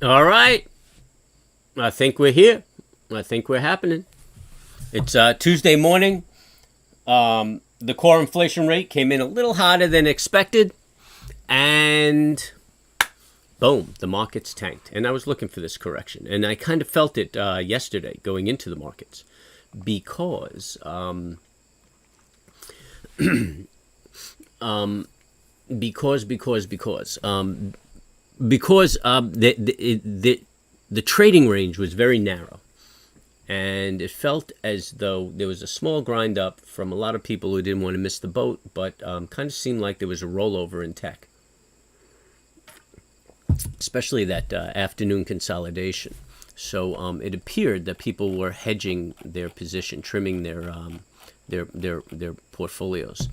All right. I think we're here. I think we're happening. It's Tuesday morning. The core inflation rate came in a little hotter than expected. And boom, the markets tanked. And I was looking for this correction. And I kind of felt it yesterday going into the markets. Because the trading range was very narrow, and it felt as though there was a small grind up from a lot of people who didn't want to miss the boat, but kind of seemed like there was a rollover in tech, especially that afternoon consolidation. So it appeared that people were hedging their position, trimming their portfolios.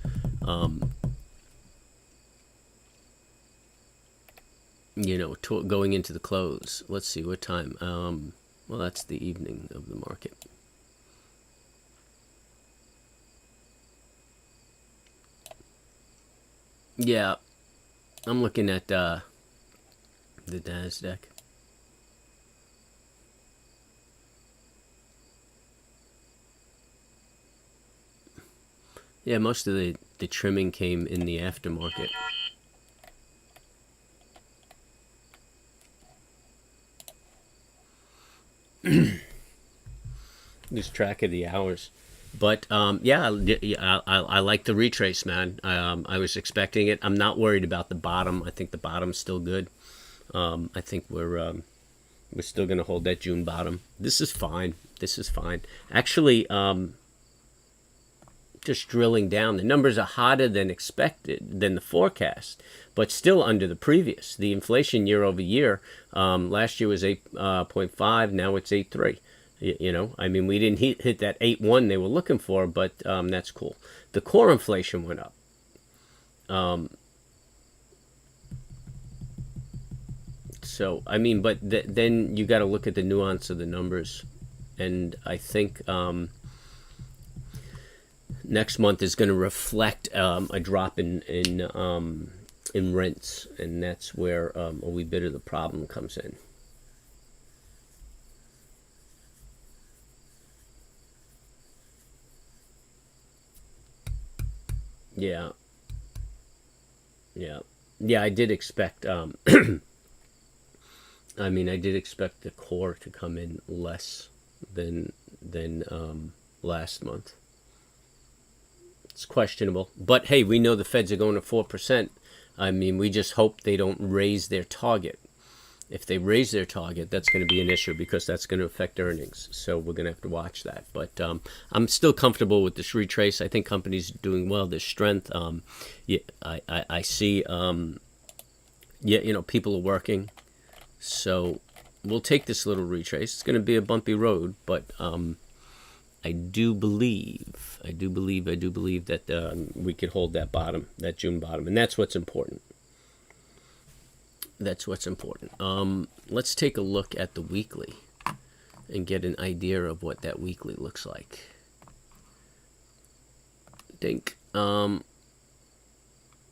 Going into the close. Let's see what time. Well, that's the evening of the market. Yeah, I'm looking at the NASDAQ. Yeah, most of the trimming came in the aftermarket. Lose track of the hours, but yeah, I like the retrace, man. I was expecting it. I'm not worried about the bottom. I think the bottom's still good. I think we're still gonna hold that June bottom. This is fine. This is fine. Actually, just drilling down, the numbers are hotter than expected, than the forecast, but still under the previous. The inflation year over year, last year was 8.5, now it's 8.3. I mean, we didn't hit that 8.1 they were looking for, but that's cool. The core inflation went up. So, I mean, but then you got to look at the nuance of the numbers. And I think next month is going to reflect a drop in rents, and that's where a wee bit of the problem comes in. Yeah, I did expect. I mean, I did expect the core to come in less than last month. It's questionable, but hey, we know the Feds are going to 4%. I mean, we just hope they don't raise their target. If they raise their target, that's going to be an issue because that's going to affect earnings. So we're going to have to watch that. But I'm still comfortable with this retrace. I think companies are doing well. There's strength. I see. People are working. So we'll take this little retrace. It's going to be a bumpy road, but I do believe that we could hold that bottom, that June bottom, and that's what's important. That's what's important. Let's take a look at the weekly and get an idea of what that weekly looks like. Think.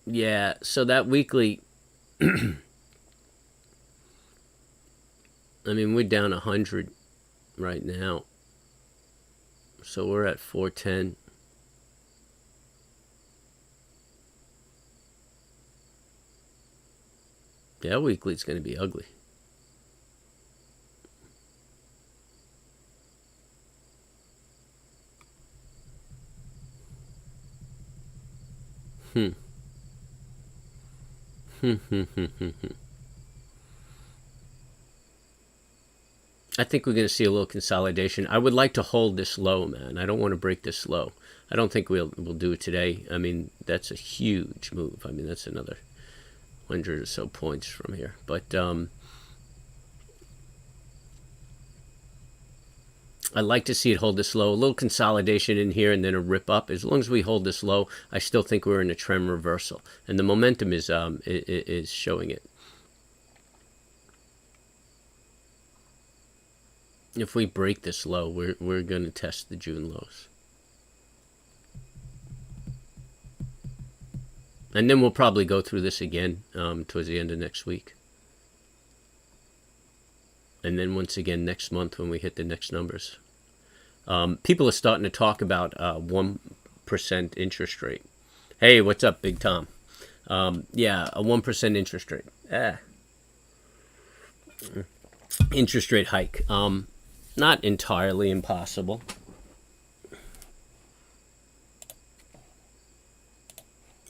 Yeah, so that weekly, I mean, we're down 100 right now. So we're at 410. Yeah, weekly is going to be ugly. I think we're going to see a little consolidation. I would like to hold this low, man. I don't want to break this low. I don't think we'll do it today. I mean, that's a huge move. I mean, that's another 100 or so points from here. But I'd like to see it hold this low. A little consolidation in here and then a rip up. As long as we hold this low, I still think we're in a trend reversal. And the momentum is showing it. If we break this low, we're going to test the June lows. And then we'll probably go through this again towards the end of next week. And then once again next month when we hit the next numbers. People are starting to talk about 1% interest rate. Hey, what's up, Big Tom? Yeah, a 1% interest rate. Interest rate hike. Not entirely impossible.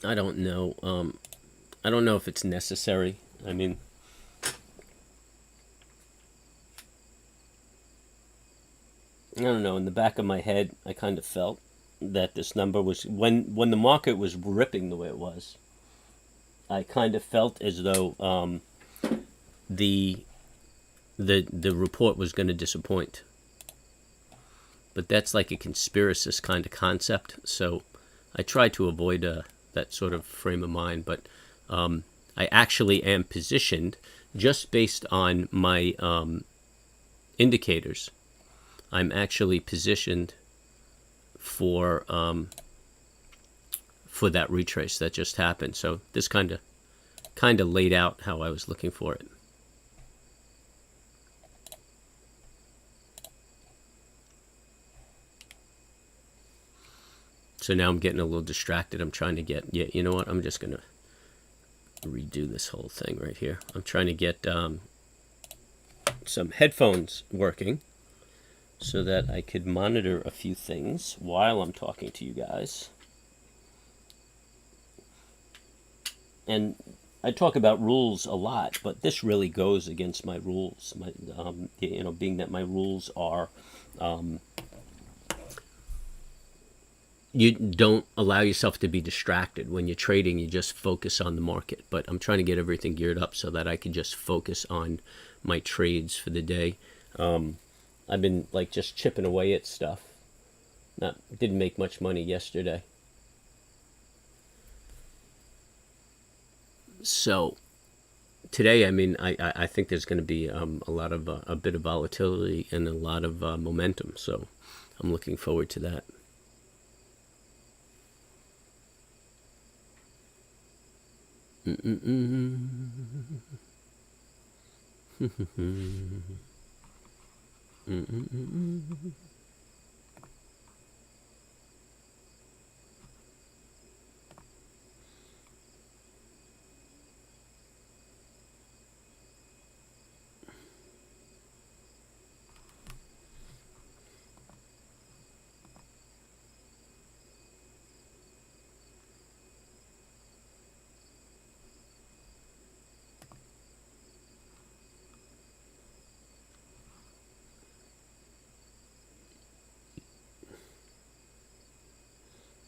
I don't know. I don't know if it's necessary. I mean, I don't know. In the back of my head, I kind of felt that this number was when the market was ripping the way it was. I kind of felt as though the the report was going to disappoint. But that's like a conspiracist kind of concept. So I try to avoid that sort of frame of mind. But I actually am positioned just based on my indicators. I'm actually positioned for that retrace that just happened. So this kind of laid out how I was looking for it. So now I'm getting a little distracted. I'm trying to get, yeah, you know what? I'm just going to redo this whole thing right here. I'm trying to get some headphones working so that I could monitor a few things while I'm talking to you guys. And I talk about rules a lot, but this really goes against my rules. My, being that my rules are, you don't allow yourself to be distracted. When you're trading, you just focus on the market. But I'm trying to get everything geared up so that I can just focus on my trades for the day. I've been like just chipping away at stuff. Didn't make much money yesterday. So today, I mean, I think there's going to be a lot of a bit of volatility and a lot of momentum. So I'm looking forward to that.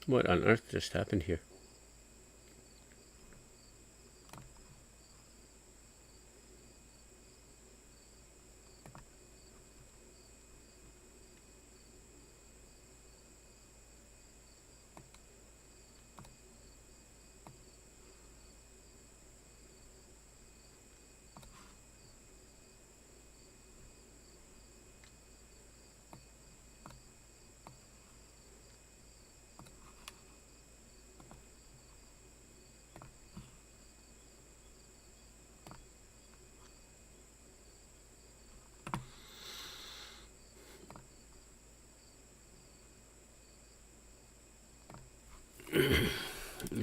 What on earth just happened here?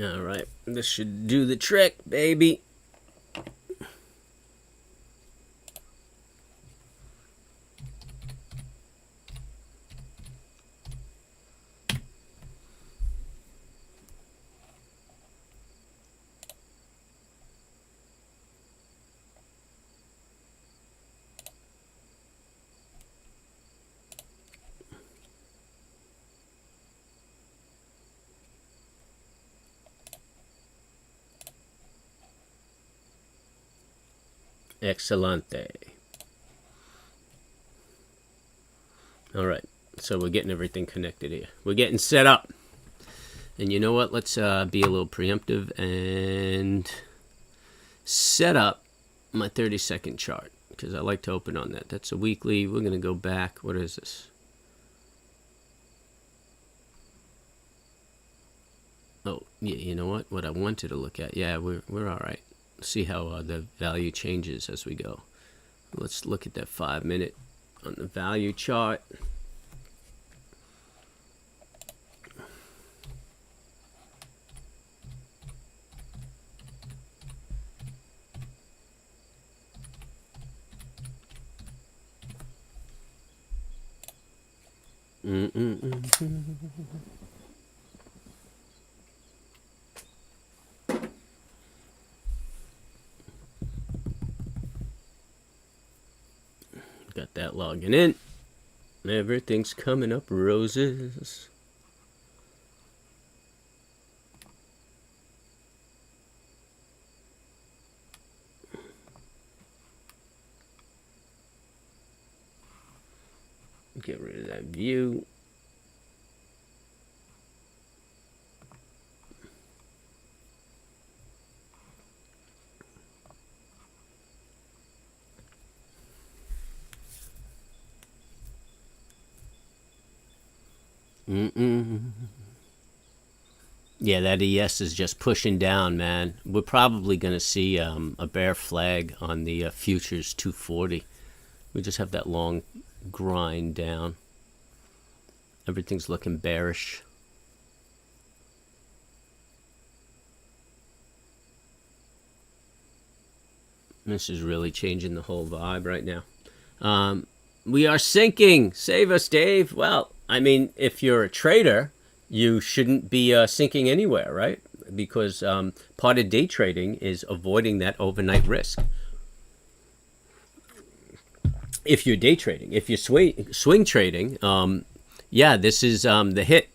All right, this should do the trick, baby. Excelente. All right, so we're getting everything connected here. We're getting set up. And you know what? Let's be a little preemptive and set up my 30-second chart because I like to open on that. That's a weekly. We're going to go back. What is this? Oh, yeah, you know what? What I wanted to look at. Yeah, we're all right. See how the value changes as we go. Let's look at that 5-minute on the value chart. Got that logging in. Everything's coming up roses. Get rid of that view. Yeah, that ES is just pushing down, man. We're probably going to see a bear flag on the futures 240. We just have that long grind down. Everything's looking bearish. This is really changing the whole vibe right now. We are sinking. Save us, Dave. Well, I mean, if you're a trader, you shouldn't be sinking anywhere, right? Because part of day trading is avoiding that overnight risk. If you're day trading, if you're swing trading, yeah, this is the hit.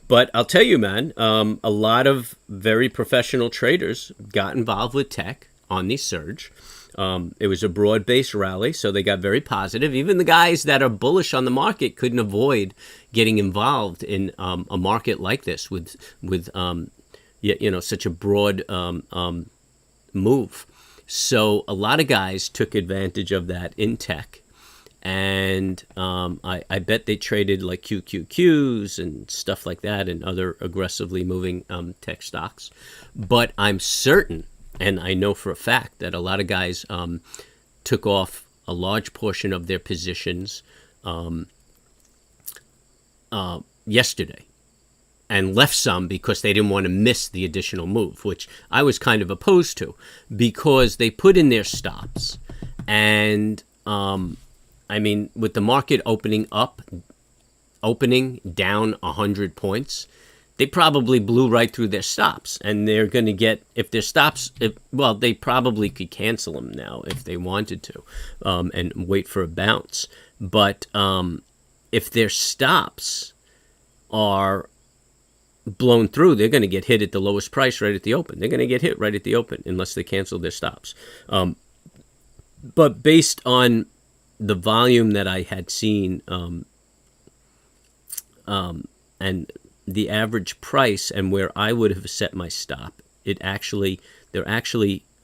But I'll tell you, man, a lot of very professional traders got involved with tech on the surge. It was a broad-based rally, so they got very positive. Even the guys that are bullish on the market couldn't avoid getting involved in a market like this with such a broad move. So a lot of guys took advantage of that in tech. And I bet they traded like QQQs and stuff like that and other aggressively moving tech stocks. But I'm certain, and I know for a fact, that a lot of guys took off a large portion of their positions yesterday and left some because they didn't want to miss the additional move, which I was kind of opposed to because they put in their stops. And I mean, with the market opening down 100 points, they probably blew right through their stops, and they're going to get, if their stops, they probably could cancel them now if they wanted to, and wait for a bounce. But if their stops are blown through, they're going to get hit at the lowest price right at the open. They're going to get hit right at the open unless they cancel their stops. But based on the volume that I had seen, and the average price and where I would have set my stop, they're actually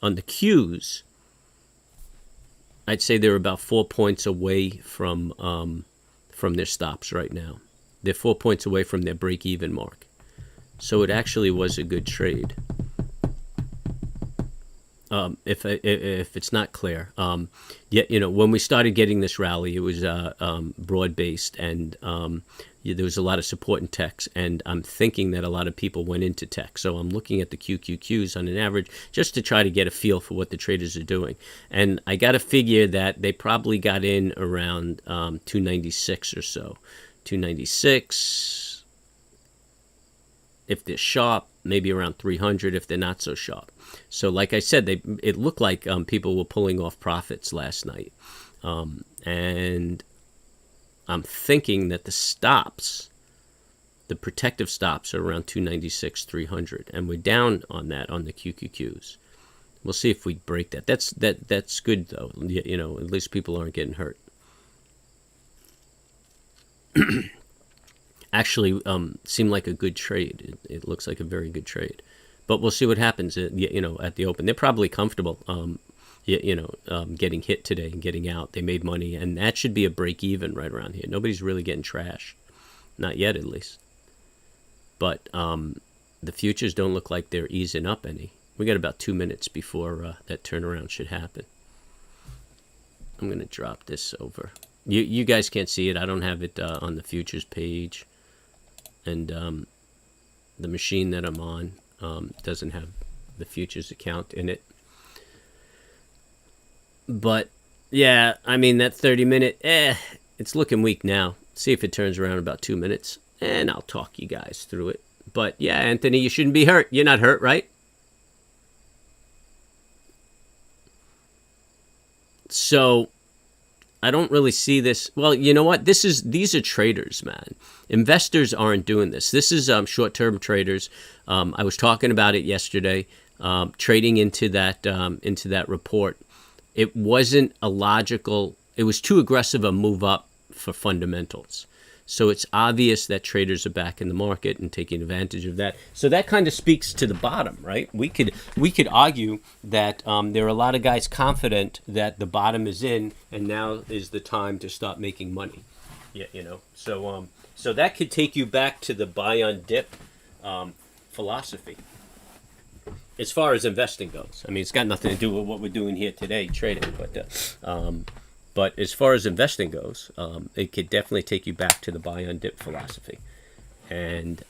on the Qs. I'd say they're about 4 points away from their stops right now. They're 4 points away from their break-even mark. So it actually was a good trade. If it's not clear, when we started getting this rally, it was broad-based, and there was a lot of support in techs, and I'm thinking that a lot of people went into tech. So I'm looking at the QQQs on an average just to try to get a feel for what the traders are doing. And I got to figure that they probably got in around 296 or so. 296, if they're sharp, maybe around 300 if they're not so sharp. So like I said, it looked like people were pulling off profits last night. And I'm thinking that the stops, the protective stops, are around 296, 300. And we're down on that on the QQQs. We'll see if we break that. That's good, though. At least people aren't getting hurt. Actually, seemed like a good trade. It looks like a very good trade. But we'll see what happens, at the open. They're probably comfortable, getting hit today and getting out. They made money, and that should be a break even right around here. Nobody's really getting trash. Not yet, at least. But the futures don't look like they're easing up any. We got about 2 minutes before that turnaround should happen. I'm going to drop this over. You guys can't see it. I don't have it on the futures page. And the machine that I'm on doesn't have the futures account in it. But, yeah, I mean, that 30-minute, it's looking weak now. See if it turns around in about 2 minutes. And I'll talk you guys through it. But, yeah, Anthony, you shouldn't be hurt. You're not hurt, right? So I don't really see this. Well, you know what? These are traders, man. Investors aren't doing this. This is short-term traders. I was talking about it yesterday, trading into that report. It wasn't a logical. It was too aggressive a move up for fundamentals. So it's obvious that traders are back in the market and taking advantage of that. So that kind of speaks to the bottom, right? We could argue that there are a lot of guys confident that the bottom is in, and now is the time to start making money. Yeah, you know. So that could take you back to the buy on dip philosophy. As far as investing goes, I mean, it's got nothing to do with what we're doing here today, trading, but as far as investing goes, it could definitely take you back to the buy on dip philosophy. And,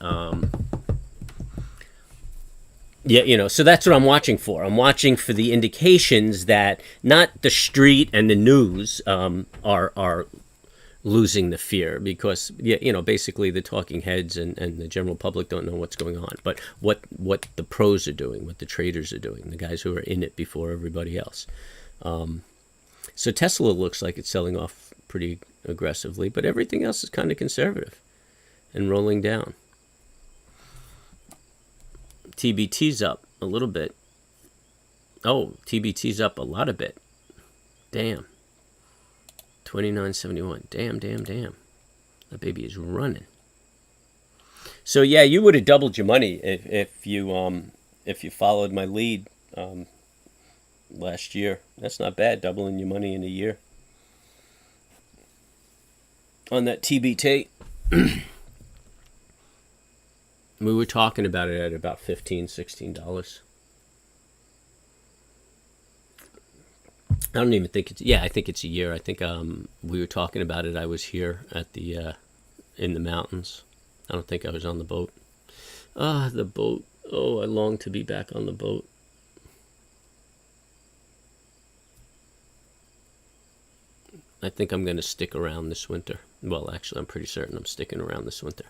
yeah, you know, so that's what I'm watching for. I'm watching for the indications that not the street and the news are losing the fear, because, yeah, you know, basically the talking heads and the general public don't know what's going on. But what the pros are doing, what the traders are doing, the guys who are in it before everybody else. So Tesla looks like it's selling off pretty aggressively, but everything else is kind of conservative and rolling down. TBT's up a little bit. Oh, TBT's up a lot of bit. Damn. 29.71. Damn. That baby is running. So yeah, you would have doubled your money if you followed my lead last year. That's not bad, doubling your money in a year on that TBT. We were talking about it at about $15-16. I don't even think it's, I think it's a year. I think we were talking about it. I was here at the in the mountains. I don't think I was on the boat. The boat. Oh, I long to be back on the boat. I think I'm going to stick around this winter. Well, actually, I'm pretty certain I'm sticking around this winter.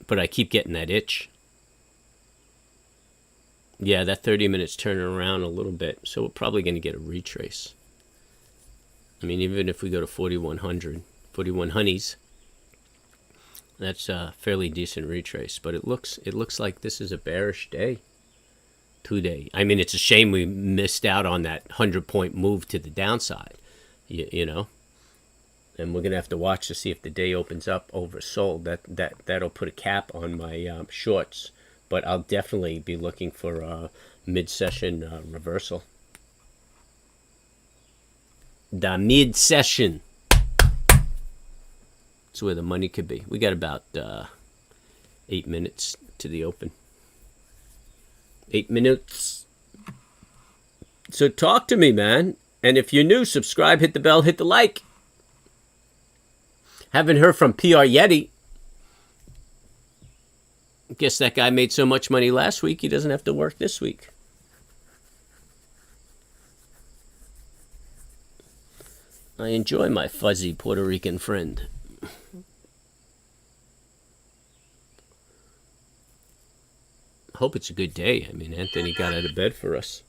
But I keep getting that itch. Yeah, that 30 minutes turning around a little bit. So we're probably going to get a retrace. I mean, even if we go to 4100, 41 honeys, that's a fairly decent retrace. But it looks like this is a bearish day. Today. I mean, it's a shame we missed out on that 100-point move to the downside, you know. And we're gonna have to watch to see if the day opens up oversold. That'll put a cap on my shorts. But I'll definitely be looking for a mid-session reversal. The mid-session. That's where the money could be. We got about 8 minutes to the open. 8 minutes. So talk to me, man. And if you're new, subscribe, hit the bell, hit the like. Haven't heard from PR Yeti. Guess that guy made so much money last week, he doesn't have to work this week. I enjoy my fuzzy Puerto Rican friend. Hope it's a good day. I mean, Anthony got out of bed for us.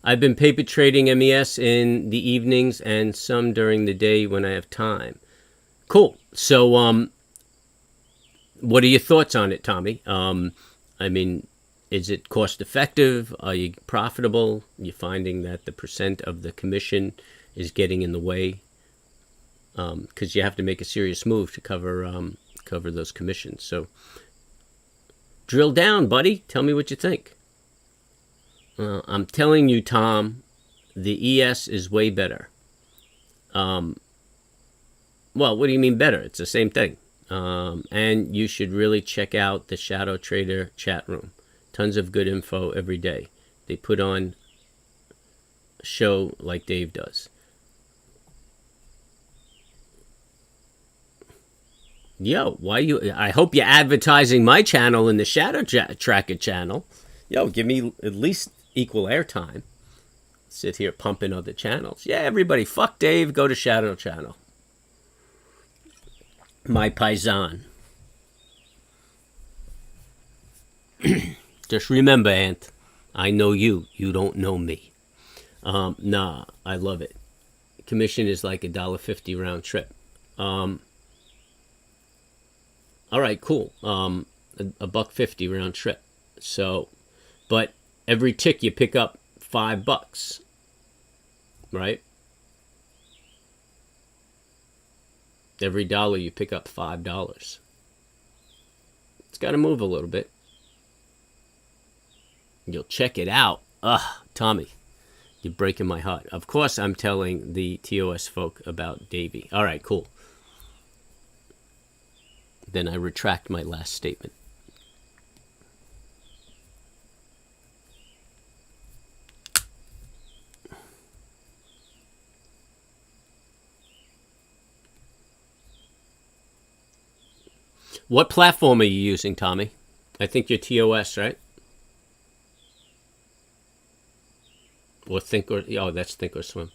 I've been paper trading MES in the evenings and some during the day when I have time. Cool. So, what are your thoughts on it, Tommy? I mean, is it cost effective? Are you profitable? You're finding that the percent of the commission is getting in the way? Because you have to make a serious move to cover those commissions. So, drill down, buddy. Tell me what you think. I'm telling you, Tom, the ES is way better. Well, what do you mean better? It's the same thing. And you should really check out the Shadow Trader chat room. Tons of good info every day. They put on a show like Dave does. Yo, why you? I hope you're advertising my channel in the Shadow Tracker channel. Yo, give me at least equal airtime. Sit here pumping other channels. Yeah, everybody, fuck Dave, go to Shadow Channel. My paisan. Just remember, Ant, I know you. You don't know me. Nah, I love it. Commission is like $1.50 round trip. All right, cool. $1.50 round trip. So, but every tick you pick up $5, right? Every dollar you pick up $5. It's got to move a little bit. You'll check it out. Tommy, you're breaking my heart. Of course, I'm telling the TOS folk about Davey. All right, cool. Then I retract my last statement. What platform are you using, Tommy? I think you're TOS, right? Or that's Thinkorswim.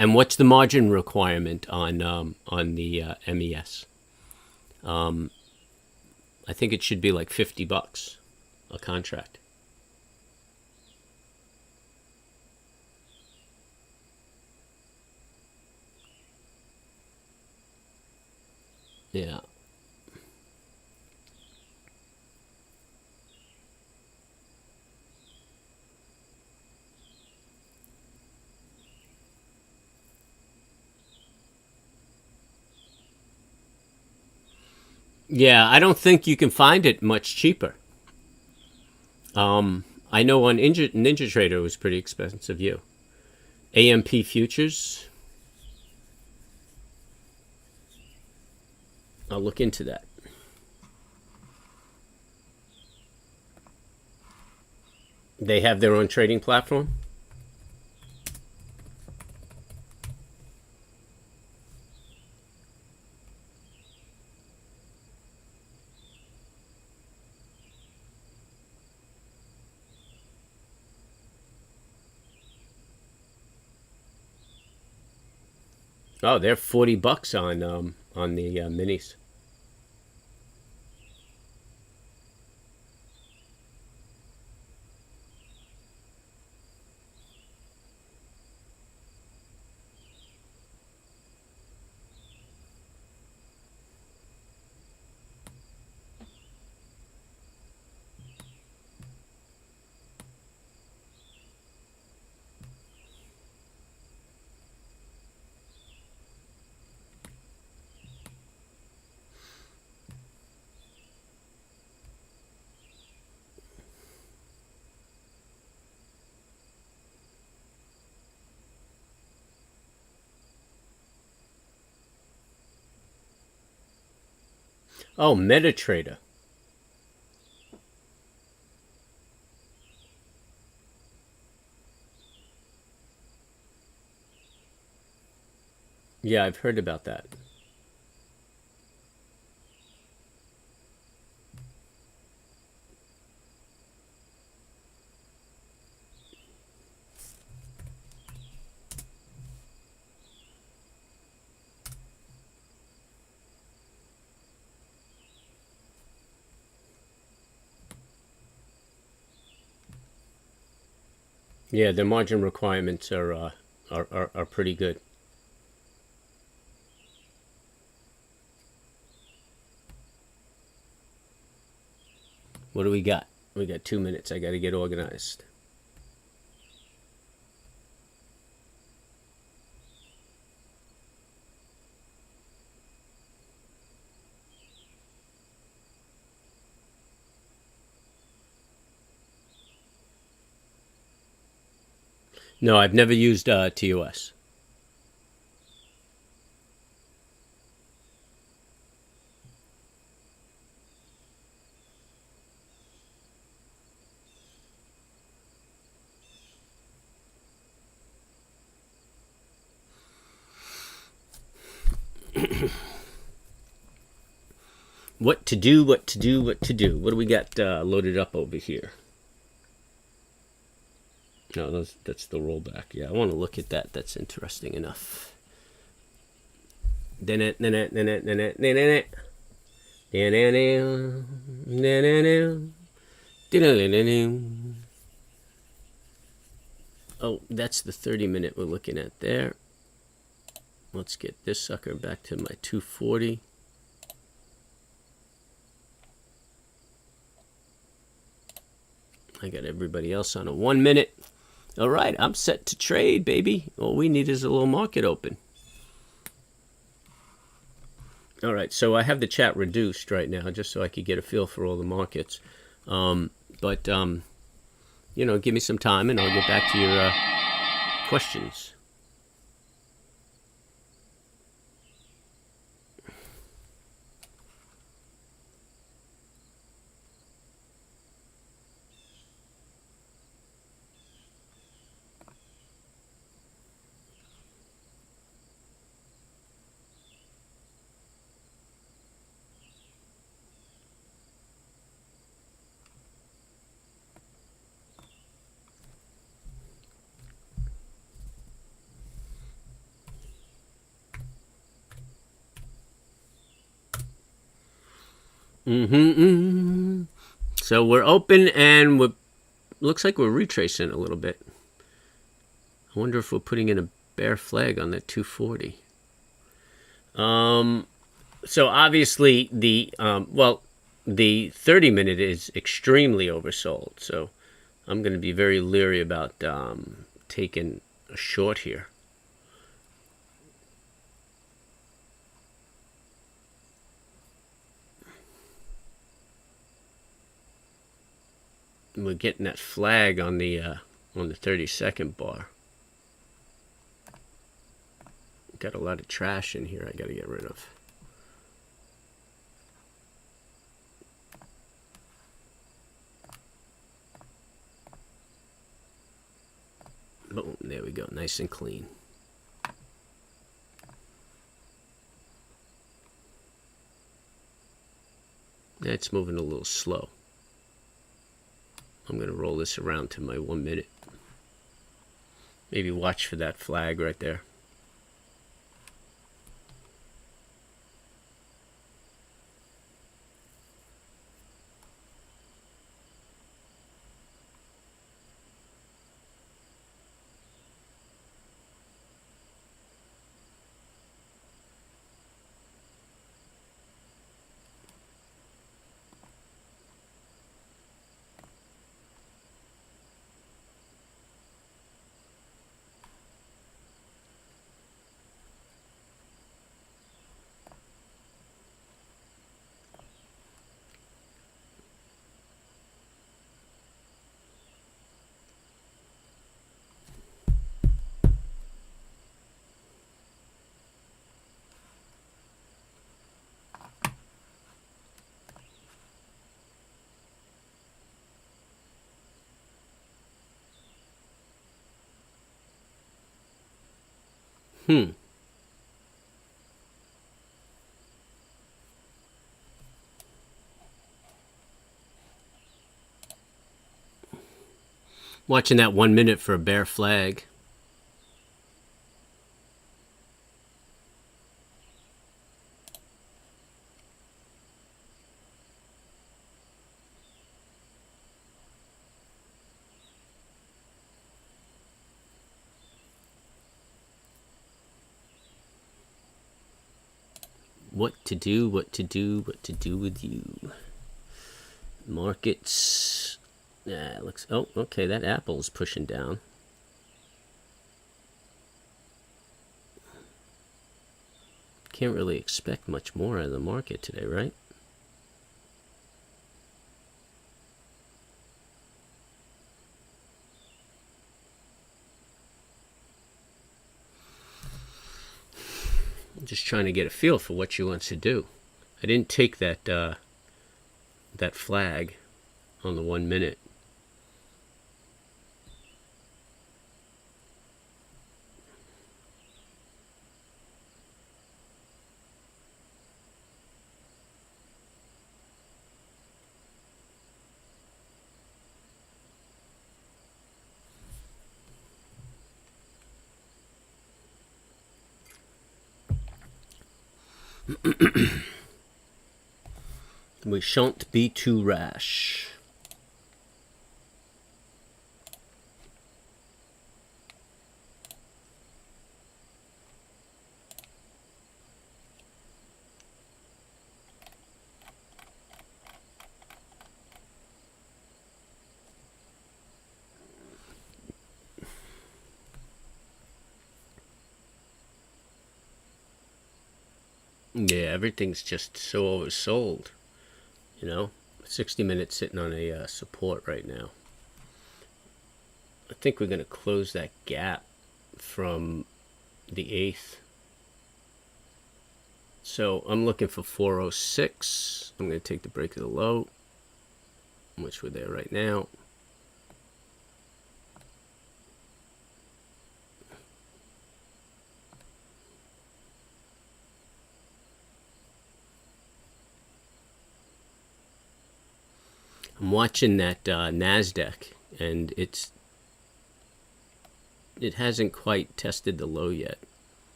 And what's the margin requirement on the MES? I think it should be like $50 a contract. Yeah. Yeah, I don't think you can find it much cheaper. I know on Ninja Trader it was pretty expensive. You AMP futures. I'll look into that. They have their own trading platform. Oh, they're $40 on the minis. Oh, MetaTrader. Yeah, I've heard about that. Yeah, their margin requirements are pretty good. What do we got? We got 2 minutes. I got to get organized. No, I've never used TOS. What to do, what to do, what to do. What do we got loaded up over here? No, that's the rollback. Yeah, I want to look at that. That's interesting enough. Oh, that's the 30-minute we're looking at there. Let's get this sucker back to my 240. I got everybody else on a 1 minute. All right, I'm set to trade, baby. All we need is a little market open. All right, so I have the chat reduced right now just so I could get a feel for all the markets. But you know, give me some time and I'll get back to your questions. So we're open and we're looks like we're retracing a little bit. I wonder if we're putting in a bear flag on that 240. So obviously the the 30-minute is extremely oversold. So I'm going to be very leery about taking a short here. We're getting that flag on the 30-second bar. Got a lot of trash in here I got to get rid of. Boom, there we go, nice and clean. That's moving a little slow. I'm going to roll this around to my 1 minute. Maybe watch for that flag right there. Watching that 1 minute for a bear flag. what to do with you. Markets. Yeah, it looks. Oh, okay. That Apple's pushing down. Can't really expect much more out of the market today, right? I'm just trying to get a feel for what she wants to do. I didn't take that that flag on the 1 minute. We shan't be too rash. Yeah, everything's just so oversold. 60 minutes sitting on a support right now. I think we're going to close that gap from the 8th. So I'm looking for 406. I'm going to take the break of the low, which we're there right now. I'm watching that NASDAQ, and it hasn't quite tested the low yet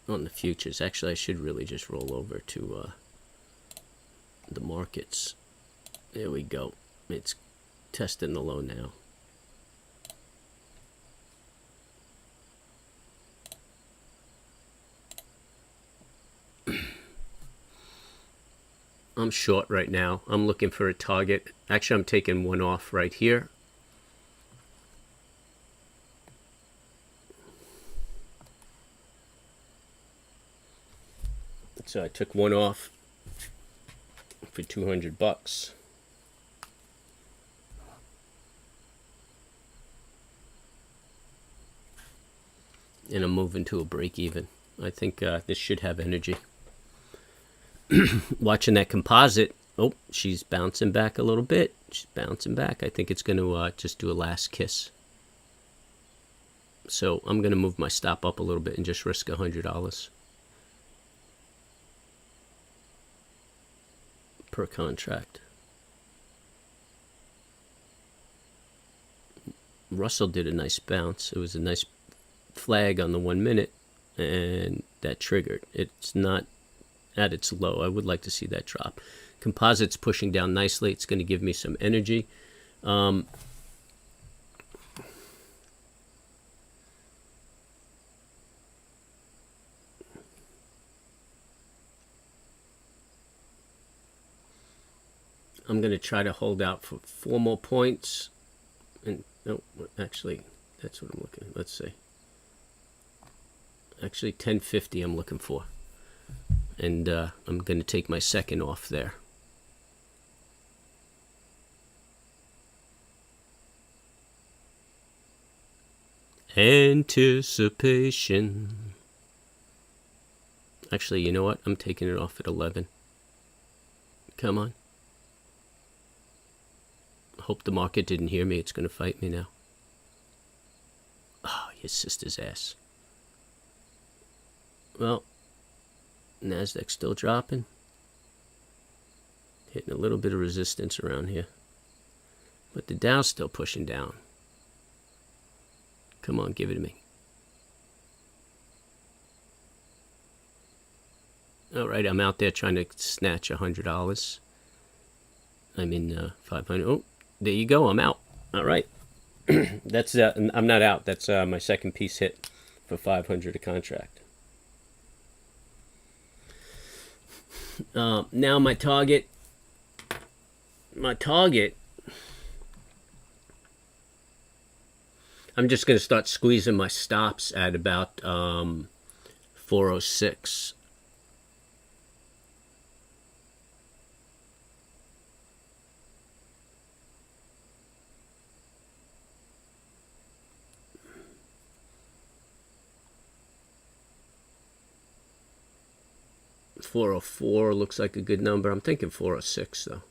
on the futures. Actually, I should really just roll over to the markets. There we go. It's testing the low now. I'm short right now. I'm looking for a target. Actually, I'm taking one off right here. So I took one off for $200. And I'm moving to a break even. I think this should have energy. Watching that composite. Oh, she's bouncing back a little bit. She's bouncing back. I think it's going to just do a last kiss. So I'm going to move my stop up a little bit and just risk $100 per contract. Russell did a nice bounce. It was a nice flag on the 1 minute, and that triggered. It's not at its low. I would like to see that drop. Composite's pushing down nicely. It's going to give me some energy. I'm going to try to hold out for 4 more points. And no, actually, that's what I'm looking at. Let's see. Actually, 1050 I'm looking for. And I'm going to take my second off there. Anticipation. Actually, you know what? I'm taking it off at 11. Come on. Hope the market didn't hear me. It's going to fight me now. Oh, your sister's ass. Well, NASDAQ's still dropping. Hitting a little bit of resistance around here. But the Dow's still pushing down. Come on, give it to me. All right, I'm out there trying to snatch $100. I'm in 500. Oh, there you go. I'm out. All right. That's I'm not out. That's my second piece hit for 500 a contract. Now my target, I'm just going to start squeezing my stops at about 406. $404 looks like a good number. I'm thinking 406 though.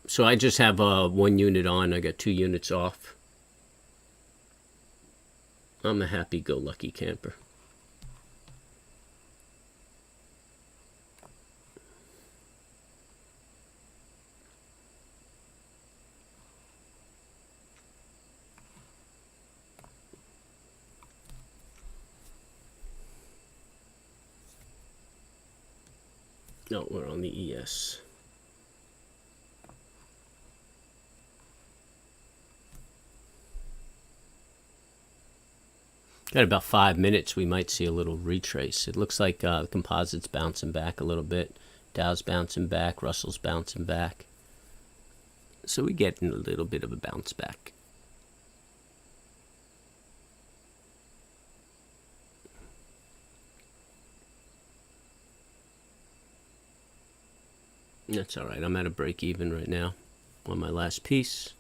So I just have 1 unit on. I got 2 units off. I'm a happy-go-lucky camper. No, we're on the ES. Got about 5 minutes. We might see a little retrace. It looks like the composite's bouncing back a little bit. Dow's bouncing back. Russell's bouncing back. So we're getting a little bit of a bounce back. That's all right. I'm at a break even right now on my last piece.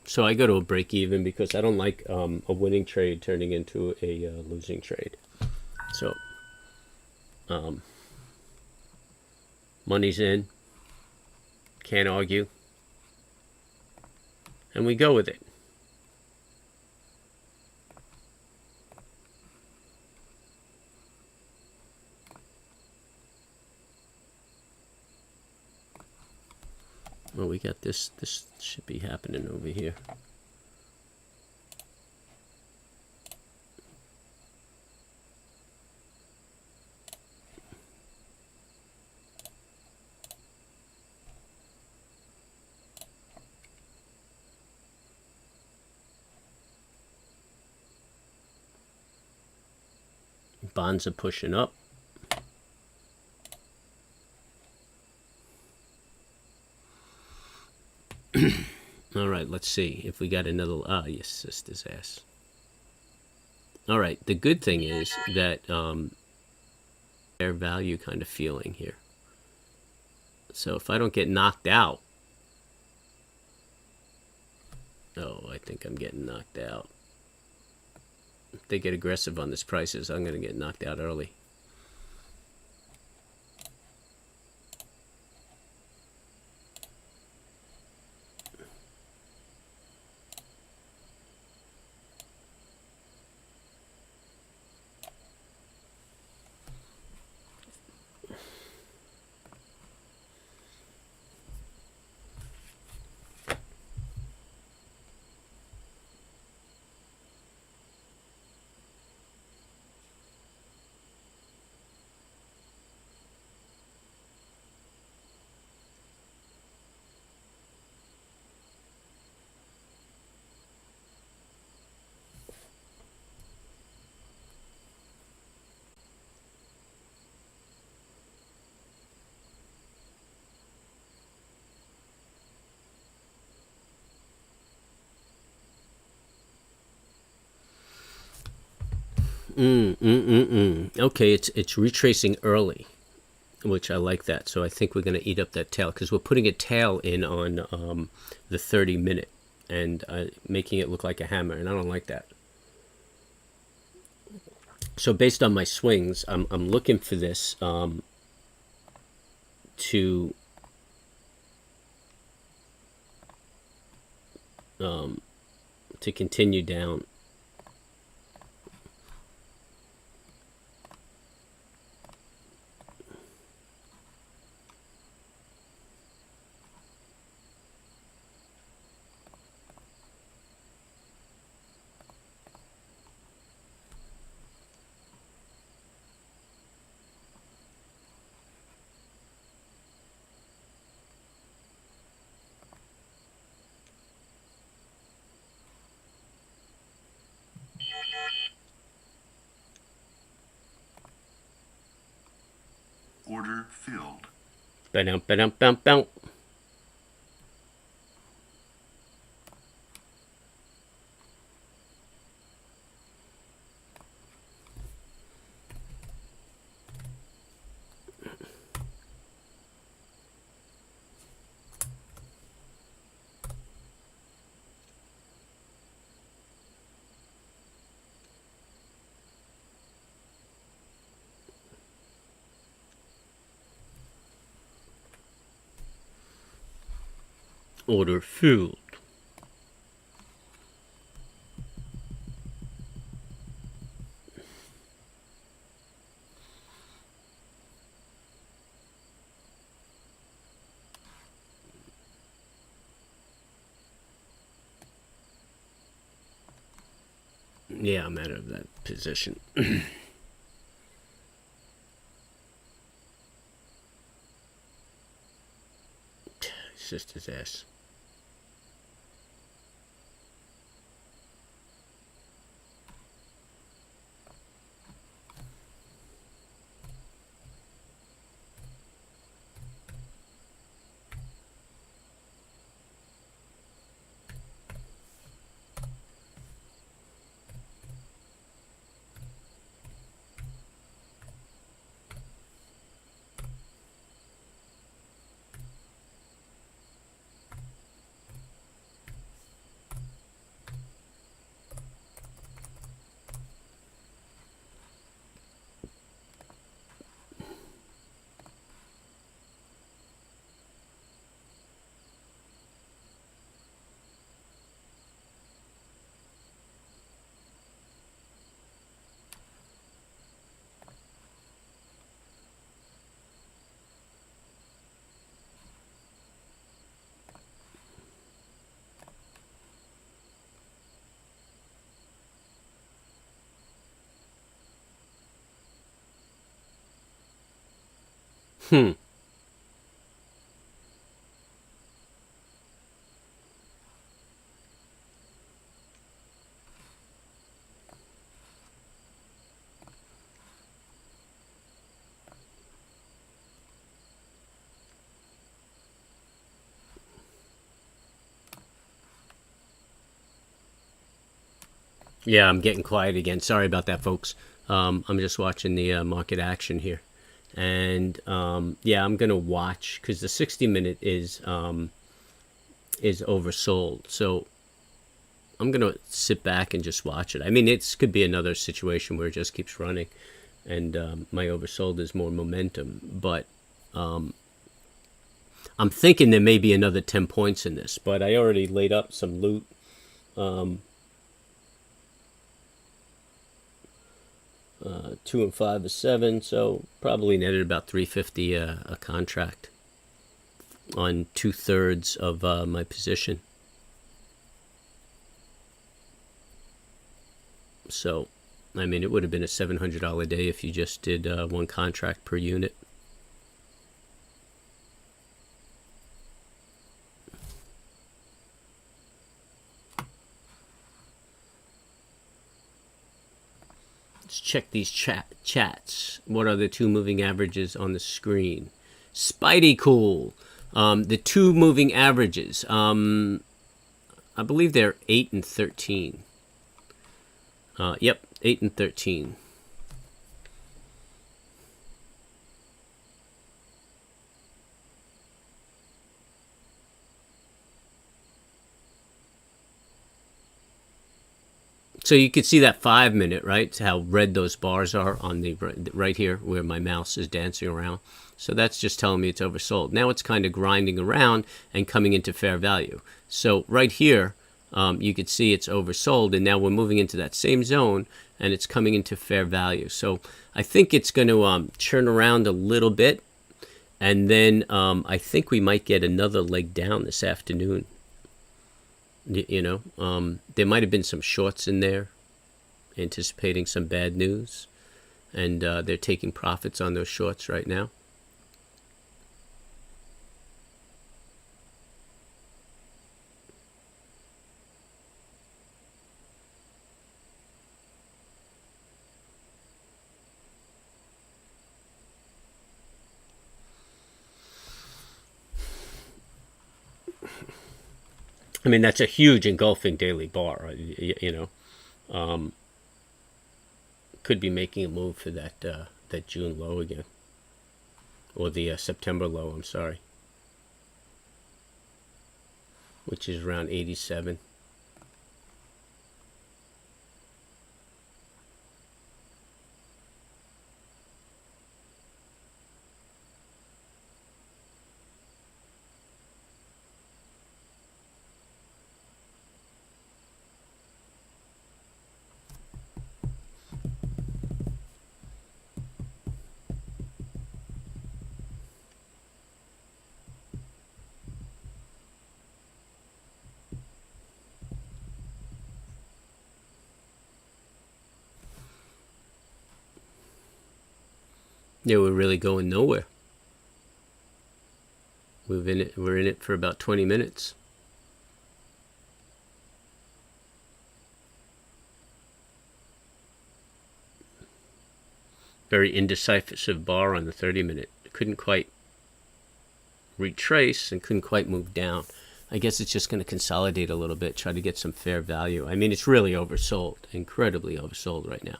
So I go to a break even because I don't like a winning trade turning into a losing trade. So money's in. Can't argue. And we go with it. Well, we got this. This should be happening over here. Bonds are pushing up. All right, let's see if we got another. Ah, yes, sister's ass. All right, the good thing is that fair value kind of feeling here. So if I don't get knocked out, oh, I think I'm getting knocked out. If they get aggressive on this prices, I'm going to get knocked out early. Okay, it's retracing early, which I like that. So I think we're going to eat up that tail because we're putting a tail in on the 30-minute and making it look like a hammer, and I don't like that. So based on my swings, I'm looking for this to continue down. Order filled. Ba-dum, ba-dum, bum, bum. Order filled. Yeah, I'm out of that position. It's just his ass. Hmm. Yeah, I'm getting quiet again. Sorry about that, folks. I'm just watching the market action here. And yeah, I'm gonna watch because the 60-minute is oversold. So I'm gonna sit back and just watch it. I mean, it could be another situation where it just keeps running, and my oversold is more momentum. But I'm thinking there may be another 10 points in this. But I already laid up some loot. 2 and 5 is 7, so probably netted about 350 a contract on 2/3 of my position. So, I mean, it would have been a $700 day if you just did one contract per unit. Let's check these chats. What are the two moving averages on the screen? Spidey cool. The two moving averages. I believe they're 8 and 13. Yep, 8 and 13. So you could see that 5-minute, right? How red those bars are on the right here where my mouse is dancing around. So that's just telling me it's oversold. Now it's kind of grinding around and coming into fair value. So right here, you could see it's oversold, and now we're moving into that same zone, and it's coming into fair value. So I think it's going to churn around a little bit, and then I think we might get another leg down this afternoon. You know, there might have been some shorts in there anticipating some bad news, and they're taking profits on those shorts right now. I mean, that's a huge engulfing daily bar. You know, could be making a move for that June low again, or the September low. I'm sorry, which is around 87. Yeah, we're really going nowhere. We're in it for about 20 minutes. Very indecisive bar on the 30-minute. Couldn't quite retrace and couldn't quite move down. I guess it's just going to consolidate a little bit, try to get some fair value. I mean, it's really oversold, incredibly oversold right now.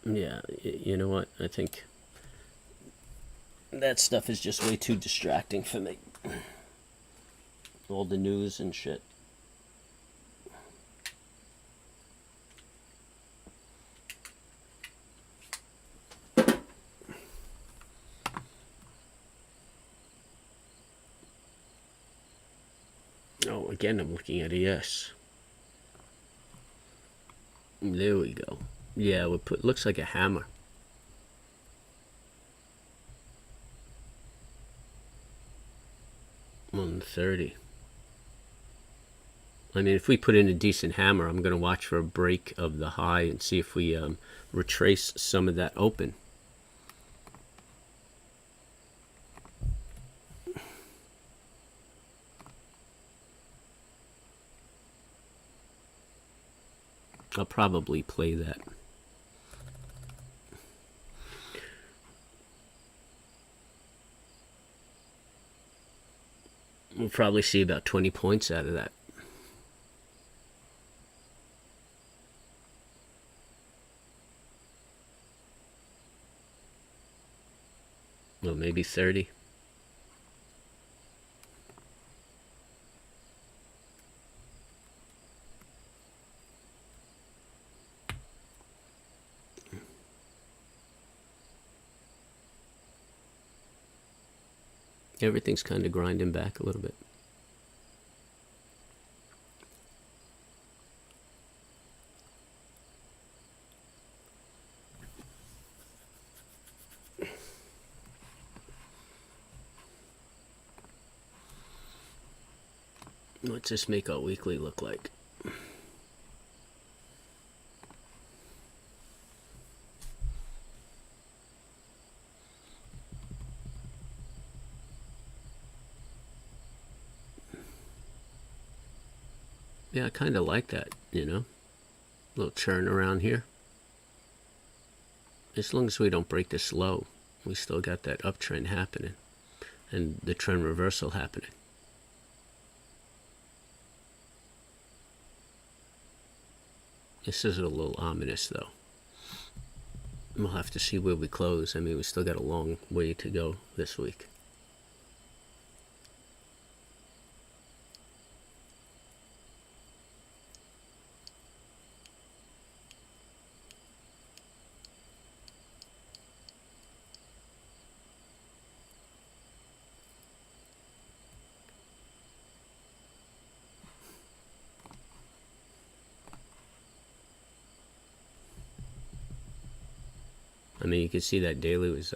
Yeah, you know what? I think that stuff is just way too distracting for me. All the news and shit. Oh, again, I'm looking at ES. There we go. Yeah, looks like a hammer. 130. I mean, if we put in a decent hammer, I'm going to watch for a break of the high and see if we retrace some of that open. I'll probably play that. We'll probably see about 20 points out of that. Well, maybe 30. Everything's kind of grinding back a little bit. Let's just make our weekly look like. Yeah, I kind of like that, you know. A little churn around here. As long as we don't break this low, we still got that uptrend happening and the trend reversal happening. This is a little ominous, though. We'll have to see where we close. I mean, we still got a long way to go this week. I mean, you can see that daily was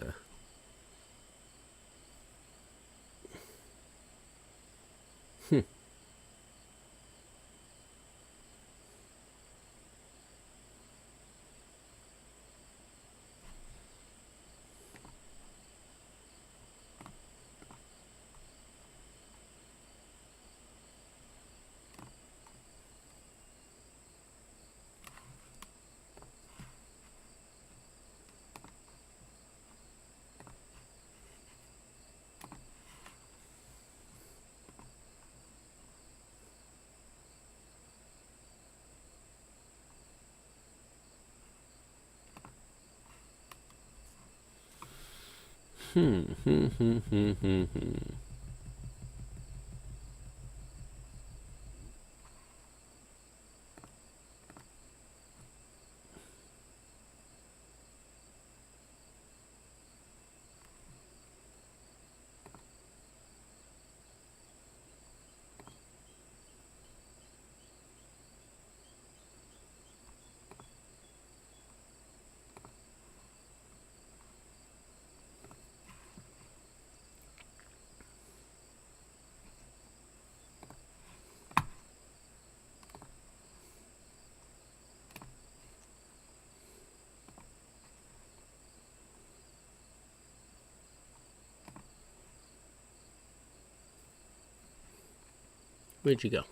Where'd you go?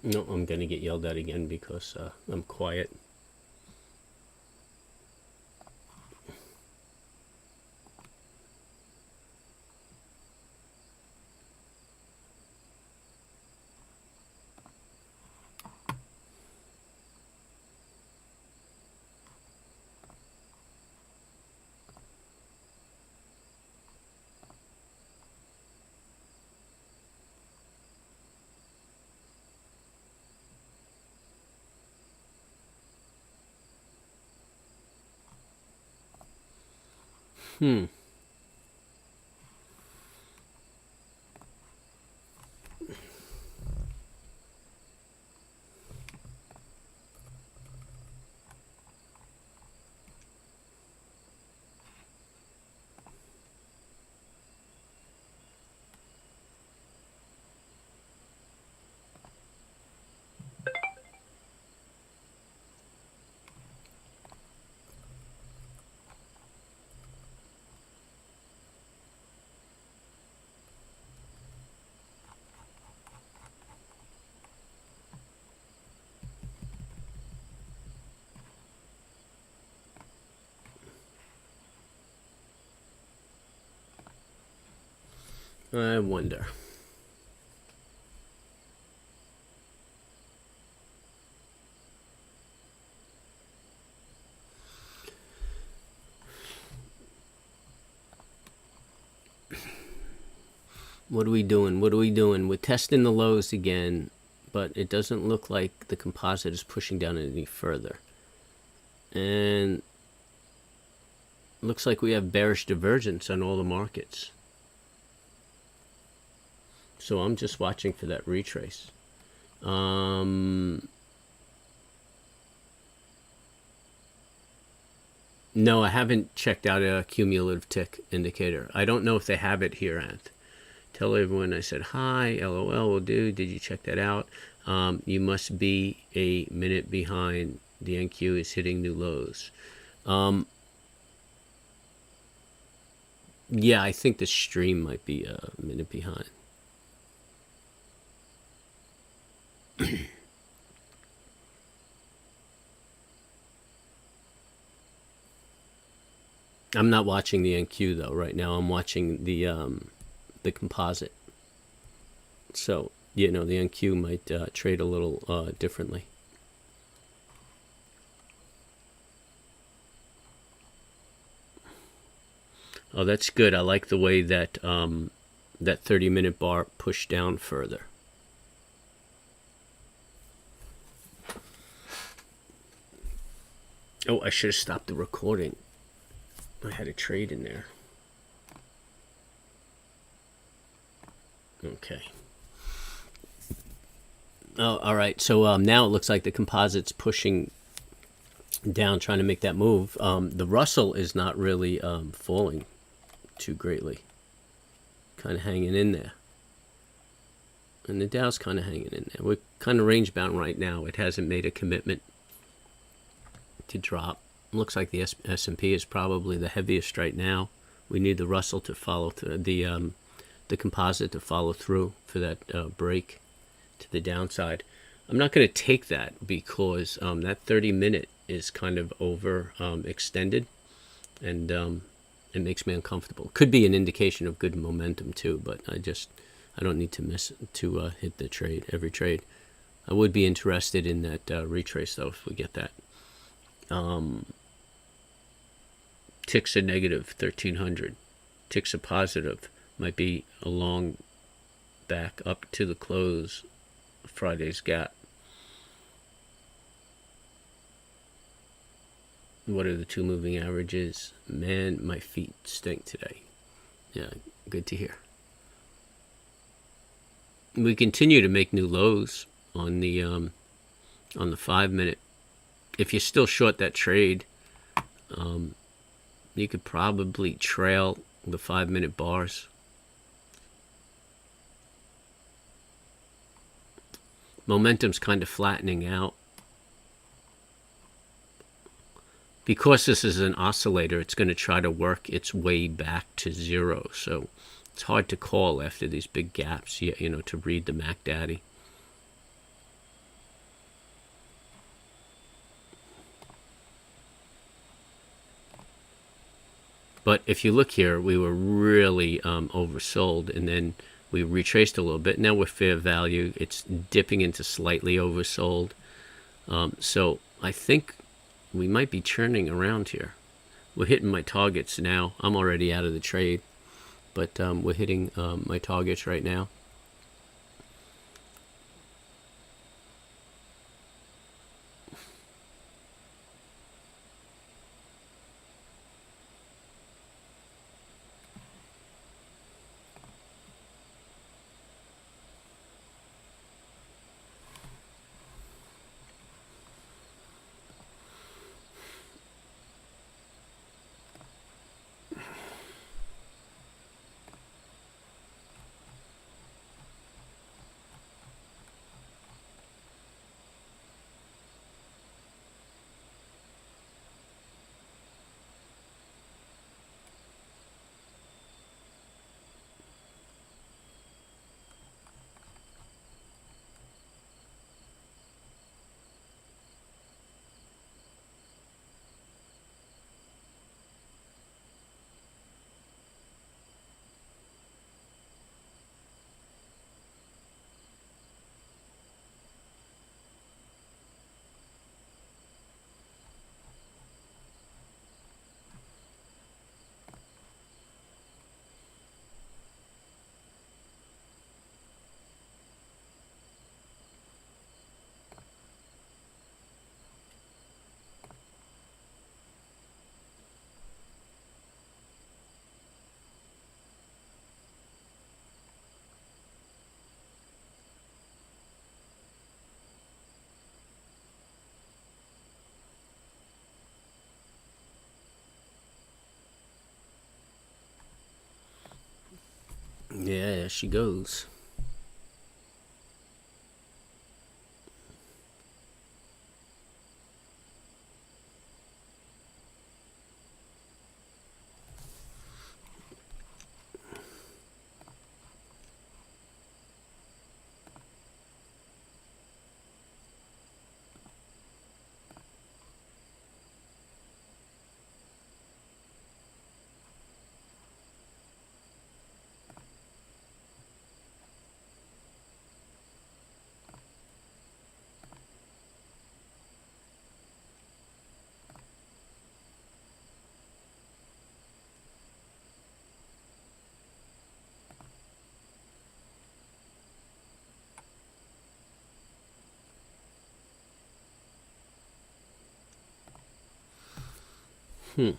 No, I'm gonna get yelled at again because I'm quiet. I wonder. What are we doing? What are we doing? We're testing the lows again, but it doesn't look like the composite is pushing down any further. And looks like we have bearish divergence on all the markets. So I'm just watching for that retrace. No, I haven't checked out a cumulative tick indicator. I don't know if they have it here, Ant. Tell everyone I said hi, LOL will do. Did you check that out? You must be a minute behind. The NQ is hitting new lows. Yeah, I think the stream might be a minute behind. I'm not watching the NQ though right now. I'm watching the composite. So you know the NQ might trade a little differently. Oh, that's good. I like the way that that 30-minute bar pushed down further. Oh, I should have stopped the recording. I had a trade in there. Okay. Oh, all right. So now it looks like the composite's pushing down, trying to make that move. The Russell is not really falling. too greatly. Kind of hanging in there. And the Dow's kind of hanging in there. We're kind of range bound right now. It hasn't made a commitment to drop. Looks like the S&P is probably the heaviest right now. We need the Russell to follow through, the composite to follow through for that break to the downside. I'm not going to take that because that 30-minute is kind of over extended, and it makes me uncomfortable. Could be an indication of good momentum too, but I don't need to hit the trade, every trade. I would be interested in that retrace though if we get that. Ticks a negative 1300. Ticks a positive. Might be a long back up to the close of Friday's gap. What are the two moving averages? Man, my feet stink today. Yeah, good to hear. We continue to make new lows on the 5-minute. If you're still short that trade, you could probably trail the 5-minute bars. Momentum's kind of flattening out. Because this is an oscillator, it's going to try to work its way back to zero. So it's hard to call after these big gaps, you know, to read the Mac Daddy. But if you look here, we were really oversold, and then we retraced a little bit. Now we're fair value. It's dipping into slightly oversold. So I think we might be churning around here. We're hitting my targets now. I'm already out of the trade, but we're hitting my targets right now. Yeah, there she goes. Hmm.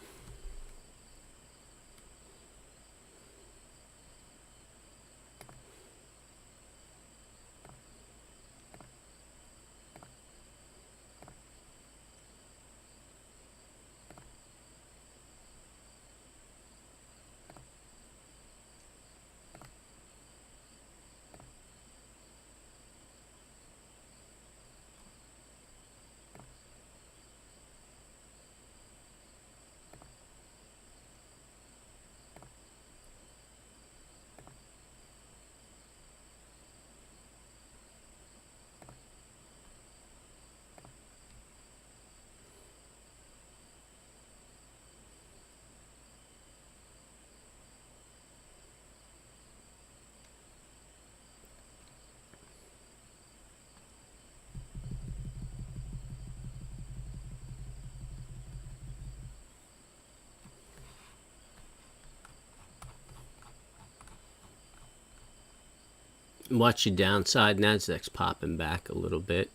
Watch your downside. Nasdaq's popping back a little bit.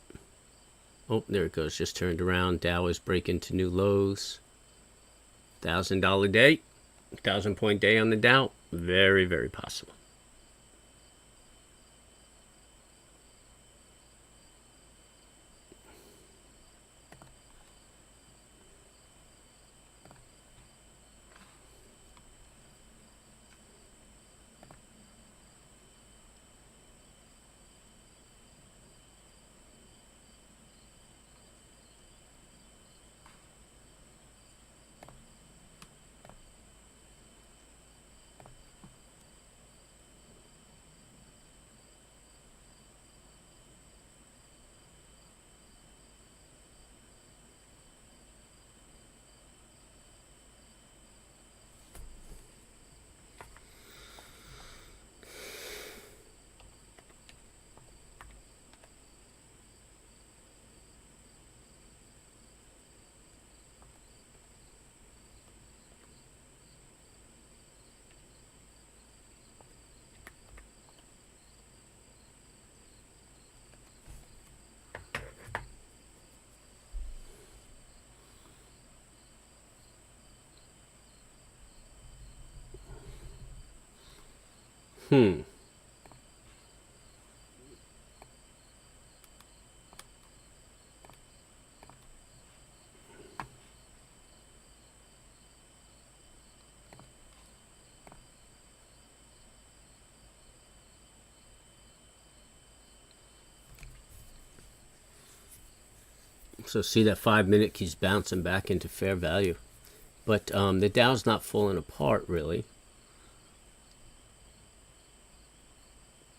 Oh, there it goes. Just turned around. Dow is breaking to new lows. $1,000 day. 1,000-point day on the Dow. Very, very possible. So see that 5-minute keeps bouncing back into fair value. But the Dow's not falling apart, really.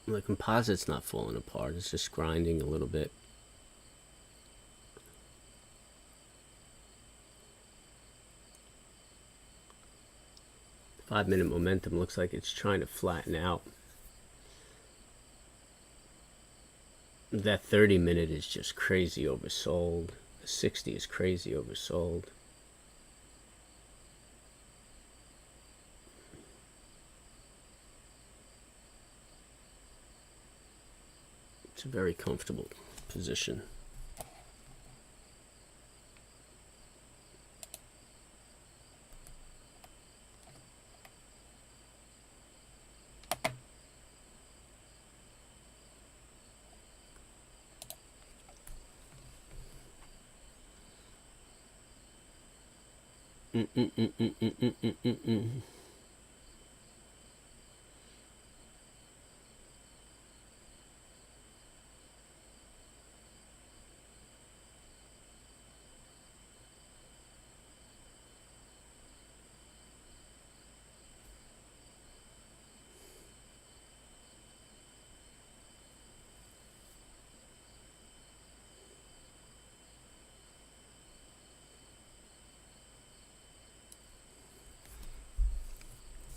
The composite's not falling apart. It's just grinding a little bit. Five-minute momentum looks like it's trying to flatten out. That 30-minute is just crazy oversold. The 60 is crazy oversold. It's a very comfortable position.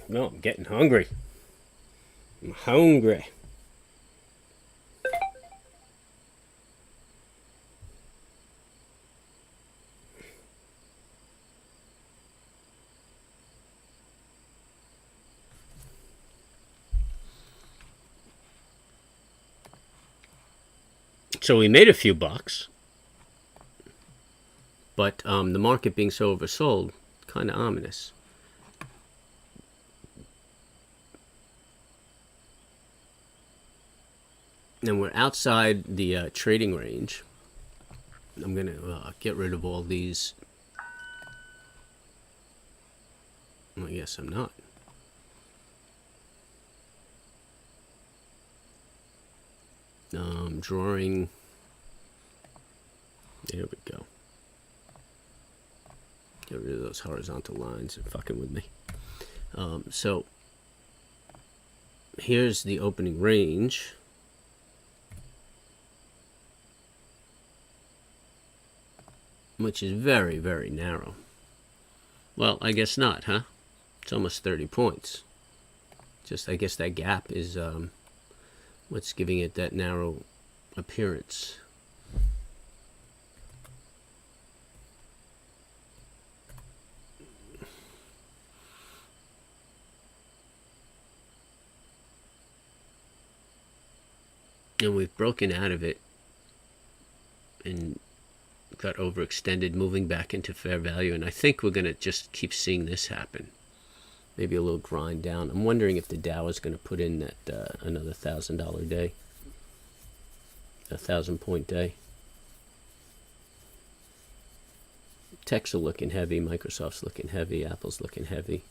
No, I'm getting hungry. I'm hungry. So we made a few bucks, but the market being so oversold, kind of ominous. And we're outside the trading range. I'm going to get rid of all these. Well, yes, I'm not. Drawing. There we go. Get rid of those horizontal lines. They're fucking with me. So here's the opening range. Which is very, very narrow. Well, I guess not, huh? It's almost 30 points. Just, I guess that gap is what's giving it that narrow appearance. And we've broken out of it and got overextended, moving back into fair value. And I think we're going to just keep seeing this happen. Maybe a little grind down. I'm wondering if the Dow is going to put in that another $1,000 day, 1,000-point day. Techs are looking heavy. Microsoft's looking heavy. Apple's looking heavy.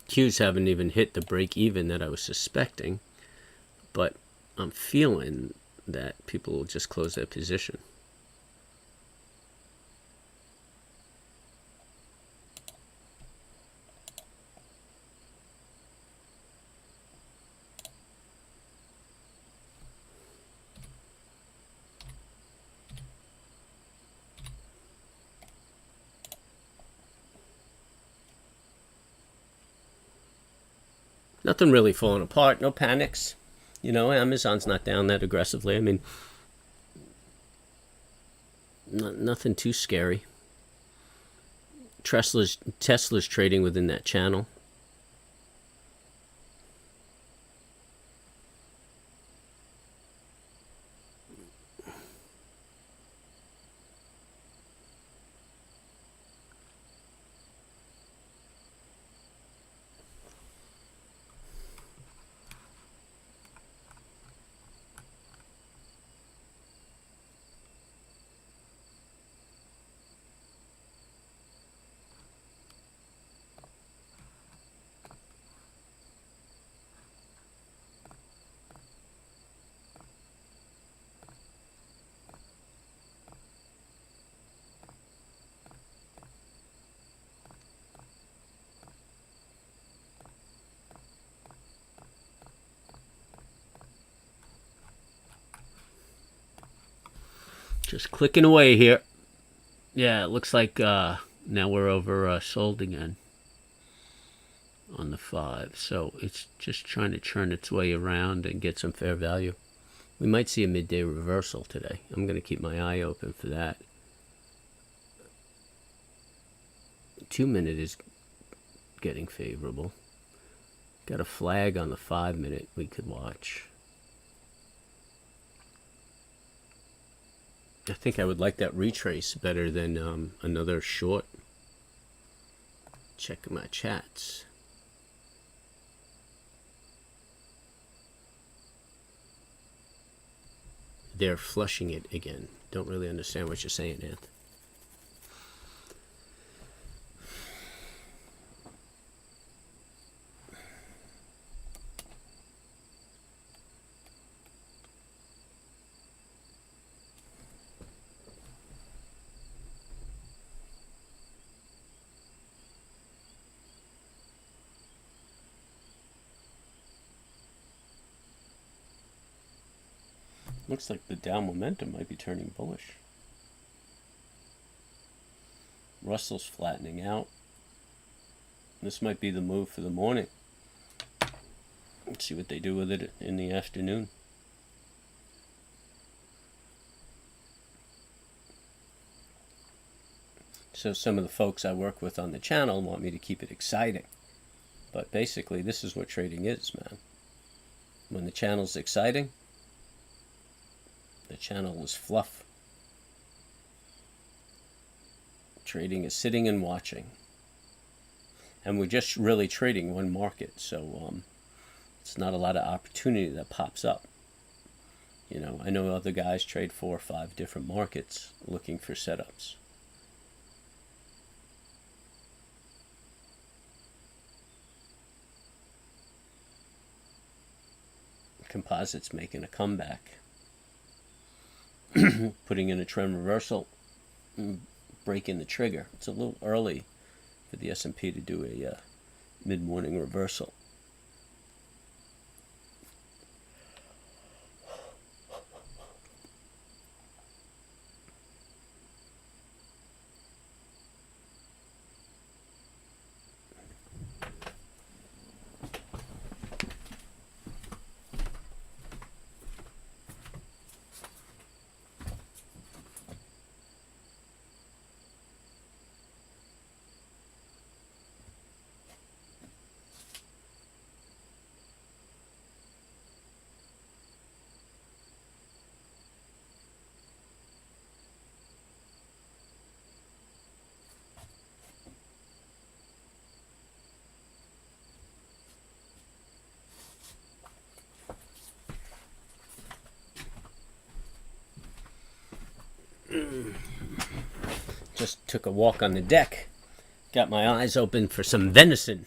Qs haven't even hit the break even that I was suspecting, but I'm feeling that people will just close their position. Nothing really falling apart, no panics. You know, Amazon's not down that aggressively. I mean, nothing too scary. Tesla's trading within that channel. Just clicking away here. Yeah, it looks like now we're over sold again on the 5. So it's just trying to churn its way around and get some fair value. We might see a midday reversal today. I'm going to keep my eye open for that. 2-minute is getting favorable. Got a flag on the 5-minute we could watch. I think I would like that retrace better than another short. Check my chats. They're flushing it again. Don't really understand what you're saying, Anth. Looks like the down momentum might be turning bullish. Russell's flattening out. This might be the move for the morning. Let's see what they do with it in the afternoon. So some of the folks I work with on the channel want me to keep it exciting. But basically, this is what trading is, man. When the channel's exciting, the channel is fluff. Trading is sitting and watching. And we're just really trading one market, so it's not a lot of opportunity that pops up. You know, I know other guys trade 4 or 5 different markets looking for setups. Composites making a comeback. Putting in a trend reversal, breaking the trigger. It's a little early for the S&P to do a mid-morning reversal. Just took a walk on the deck. Got my eyes open for some venison.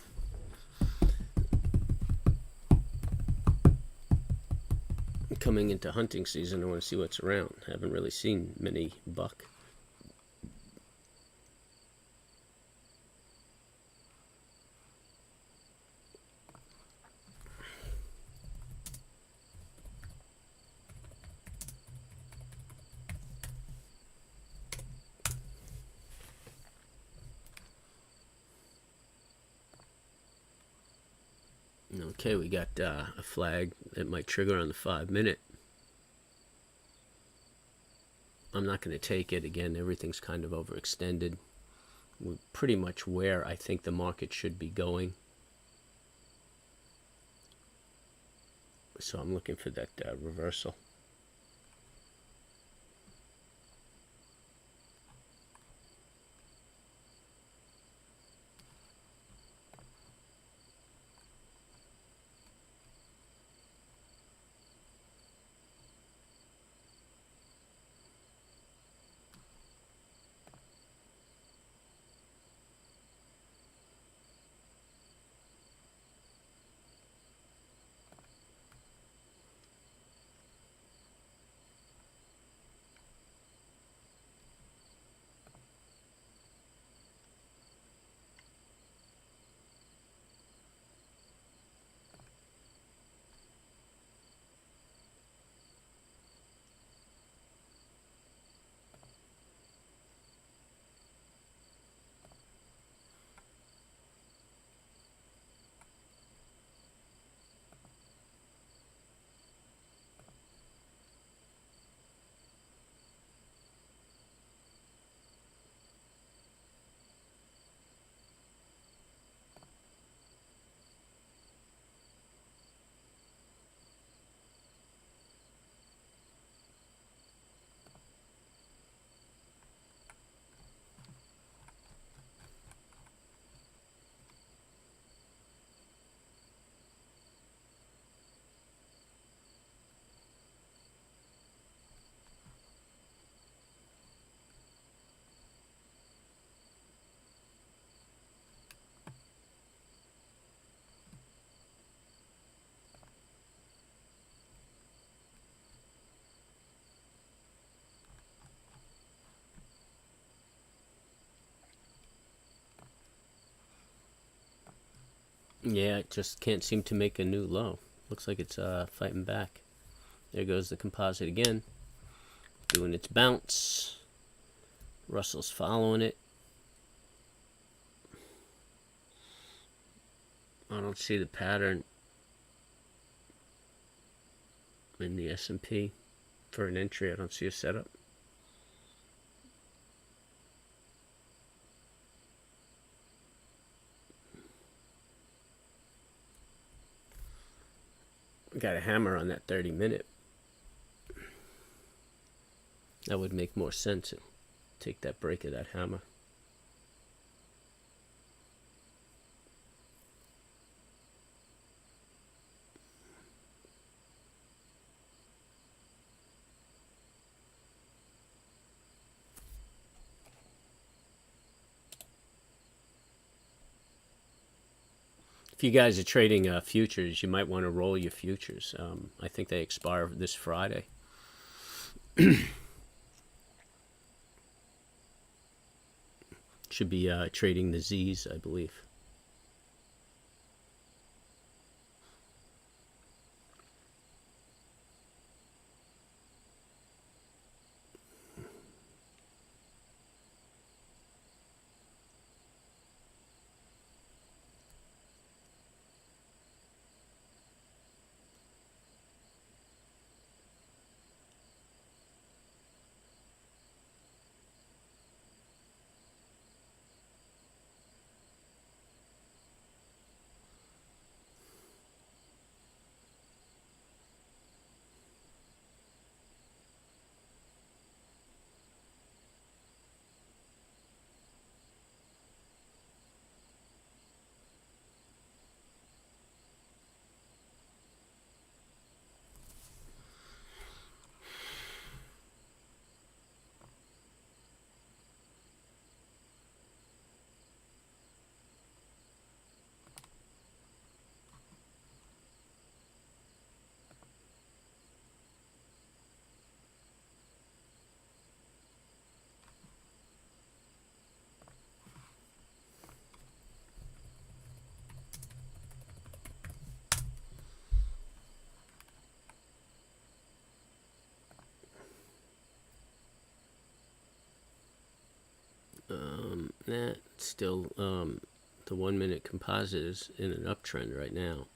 Coming into hunting season, I want to see what's around. Haven't really seen many buck. Okay, we got a flag that might trigger on the 5-minute. I'm not going to take it. Again, everything's kind of overextended. We're pretty much where I think the market should be going. So I'm looking for that reversal. Yeah, it just can't seem to make a new low. Looks like it's fighting back. There goes the composite again, doing its bounce. Russell's following it. I don't see the pattern in the S&P for an entry. I don't see a setup. Got a hammer on that 30-minute. That would make more sense. Take that break of that hammer. If you guys are trading futures, you might want to roll your futures. I think they expire this Friday. Should be trading the Z's, I believe. Nah, still, the 1 minute composite is in an uptrend right now.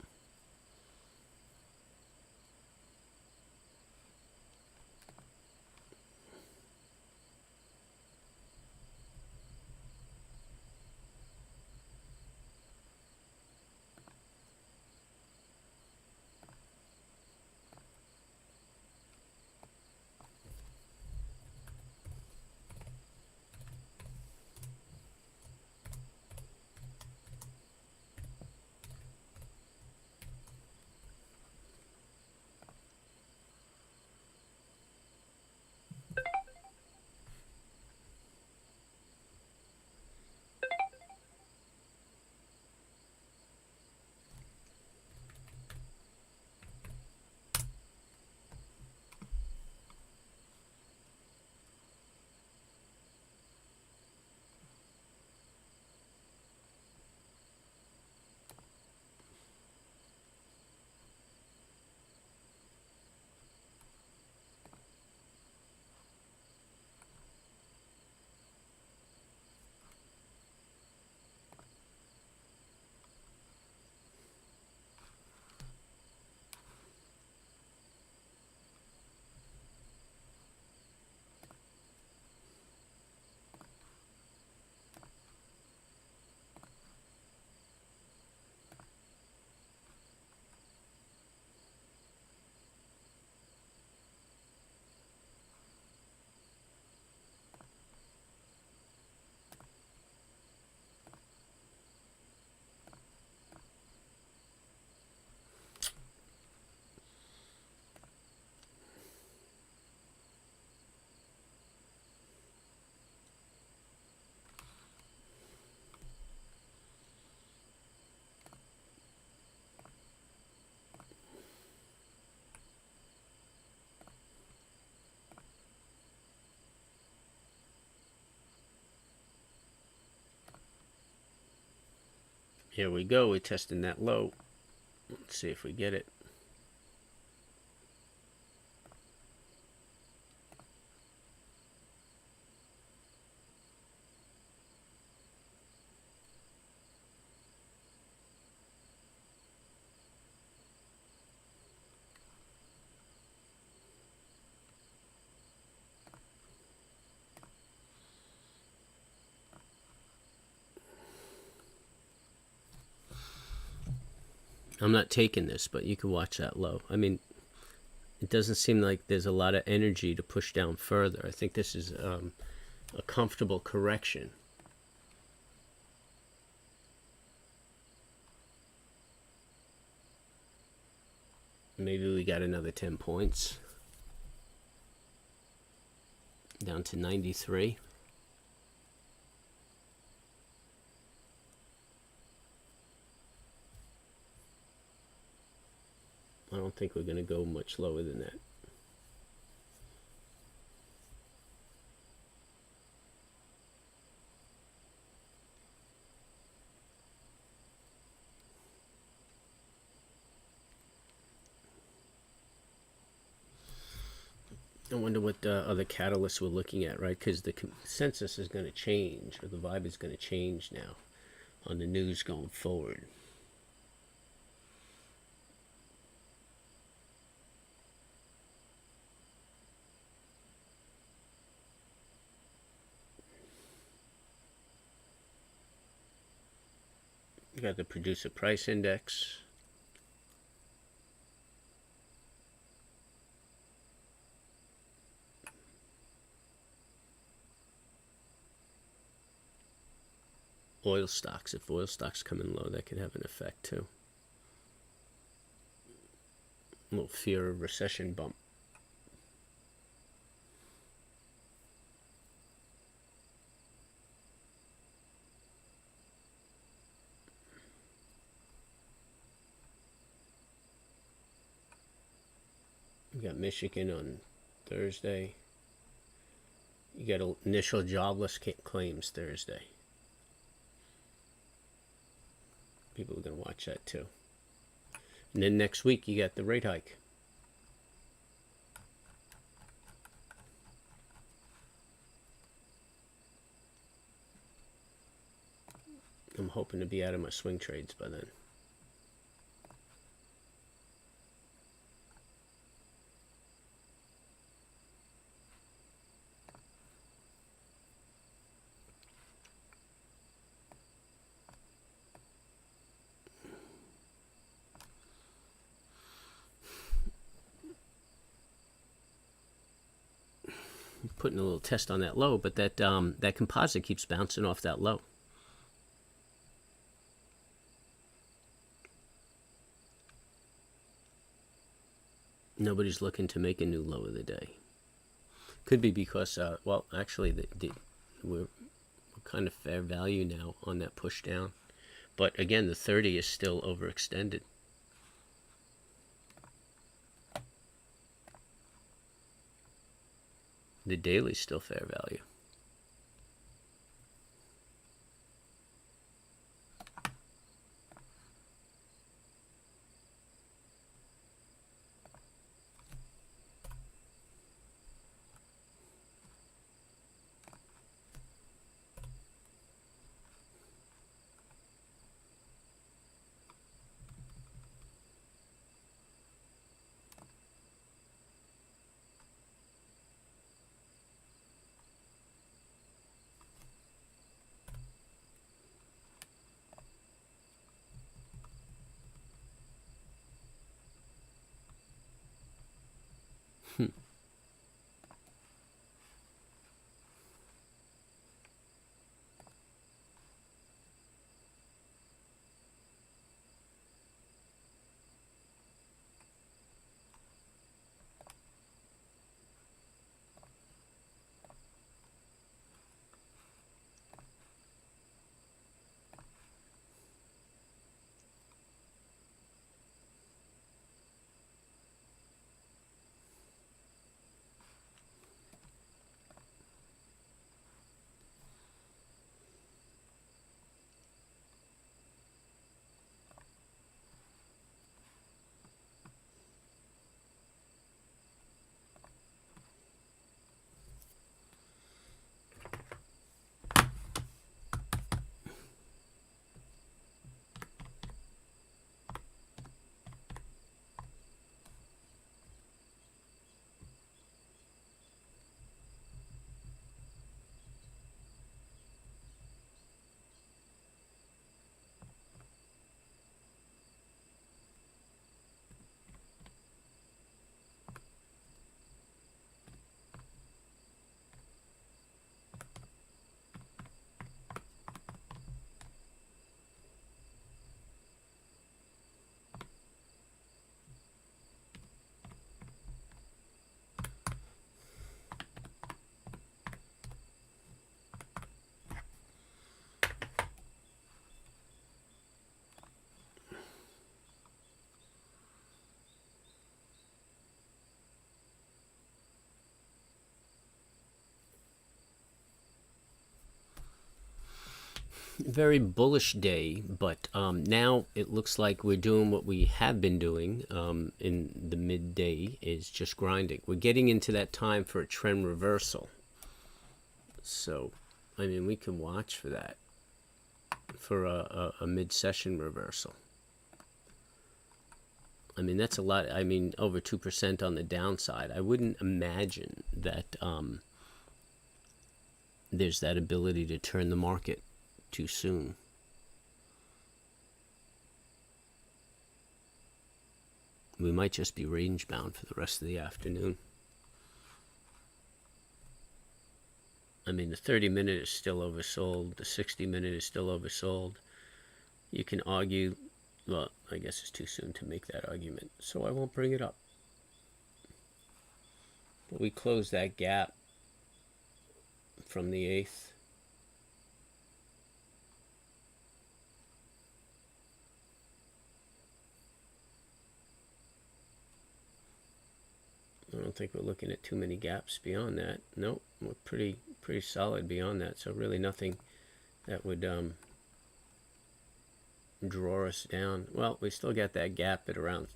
Here we go. We're testing that low. Let's see if we get it. I'm not taking this, but you can watch that low. I mean, it doesn't seem like there's a lot of energy to push down further. I think this is a comfortable correction. Maybe we got another 10 points. Down to 93. I don't think we're going to go much lower than that. I wonder what other catalysts we're looking at, right? Because the consensus is going to change, or the vibe is going to change now on the news going forward. You got the producer price index. Oil stocks. If oil stocks come in low, that could have an effect too. A little fear of recession bump. You got Michigan on Thursday. You got initial jobless claims Thursday. People are going to watch that too. And then next week you got the rate hike. I'm hoping to be out of my swing trades by then. Putting a little test on that low, but that composite keeps bouncing off that low. Nobody's looking to make a new low of the day. Could be because, well, actually, we're kind of fair value now on that push down. But again, the 30 is still overextended. The daily's still fair value. Very bullish day, but now it looks like we're doing what we have been doing in the midday, is just grinding. We're getting into that time for a trend reversal. So, I mean, we can watch for that, for a mid-session reversal. I mean, that's a lot. I mean, over 2% on the downside. I wouldn't imagine that there's that ability to turn the market too soon. We might just be range bound for the rest of the afternoon. I mean, the 30-minute is still oversold. The 60-minute is still oversold. You can argue, well, I guess it's too soon to make that argument, so I won't bring it up. But we closed that gap from the 8th. I don't think we're looking at too many gaps beyond that. Nope, we're pretty solid beyond that. So really nothing that would draw us down. Well, we still got that gap at around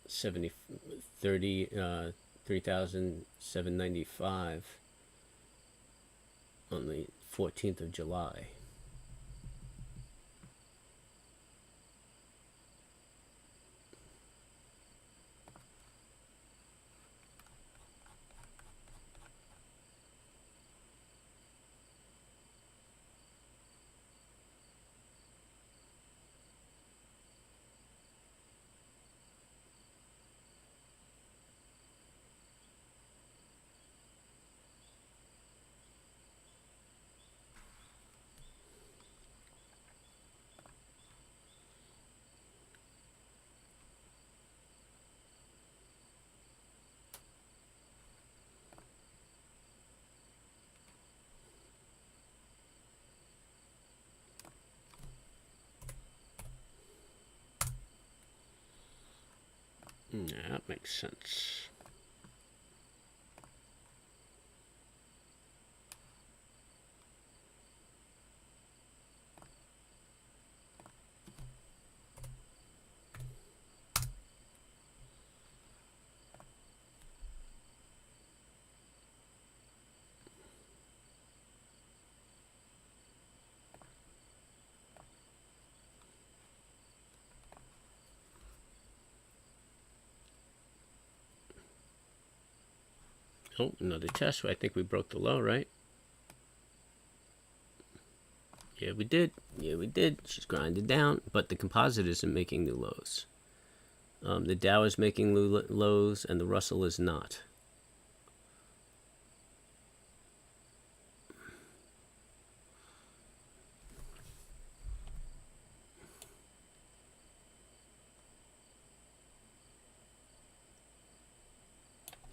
3,795 on the 14th of July. Yeah, that makes sense. Oh, another test. I think we broke the low, right? Yeah, we did. Yeah, we did. She's grinded down, but the composite isn't making new lows. The Dow is making new lows, and the Russell is not.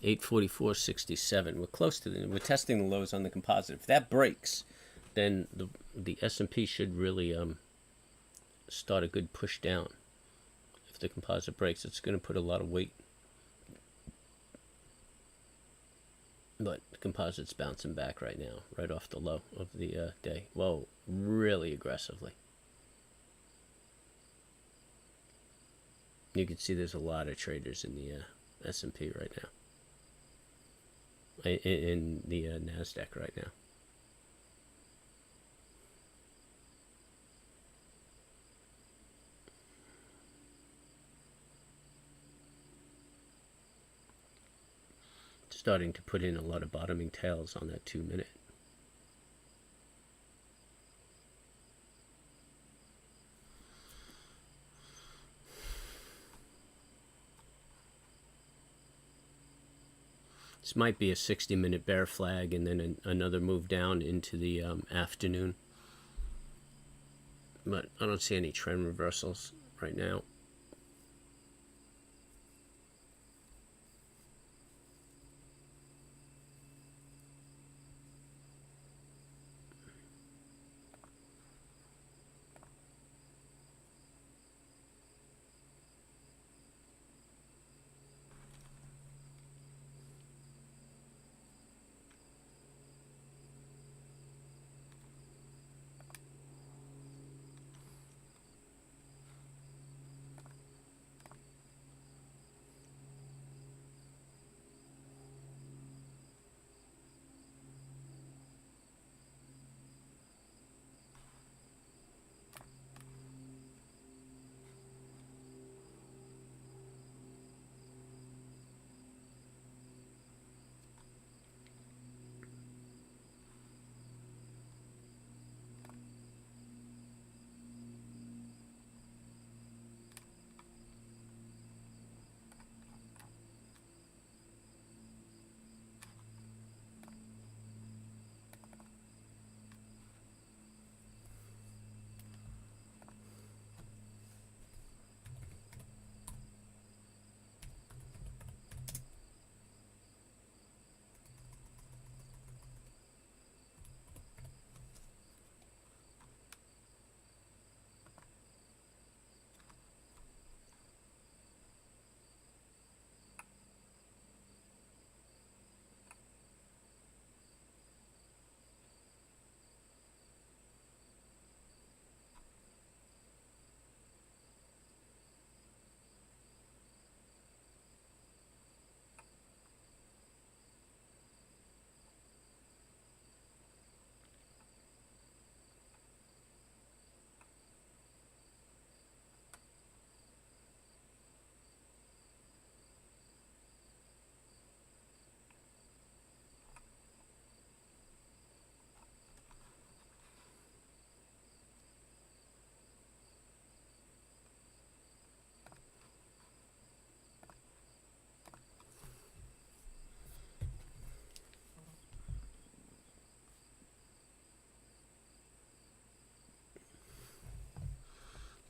$844.67. We're close to the. We're testing the lows on the composite. If that breaks, then the S&P should really start a good push down. If the composite breaks, it's going to put a lot of weight. But the composite's bouncing back right now, right off the low of the day. Whoa, really aggressively. You can see there's a lot of traders in the S&P right now. In the NASDAQ right now. Starting to put in a lot of bottoming tails on that 2 minute. This might be a 60-minute bear flag and then another move down into the afternoon. But I don't see any trend reversals right now.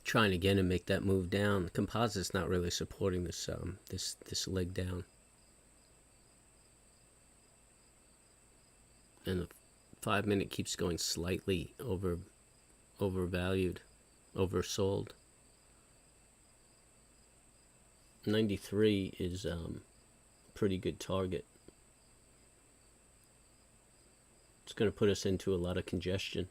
Trying again to make that move down. The composite's not really supporting this this leg down. And the 5 minute keeps going slightly overvalued, oversold. 93 is pretty good target. It's going to put us into a lot of congestion.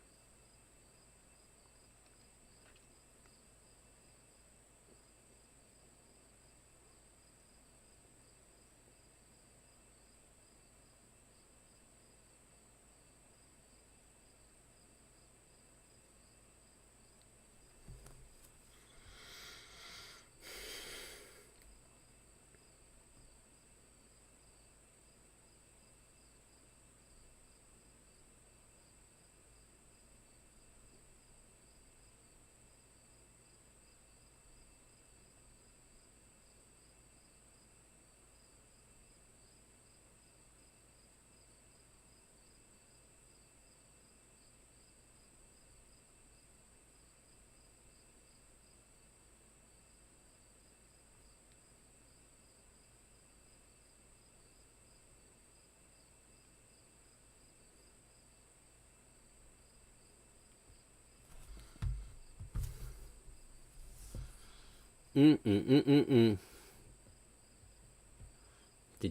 The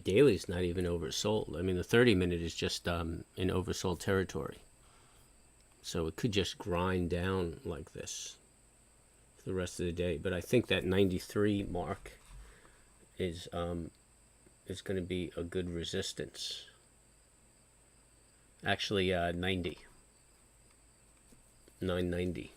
daily's not even oversold. I mean, the 30-minute is just in oversold territory. So it could just grind down like this for the rest of the day. But I think that 93 mark is going to be a good resistance. Actually, 90. 990.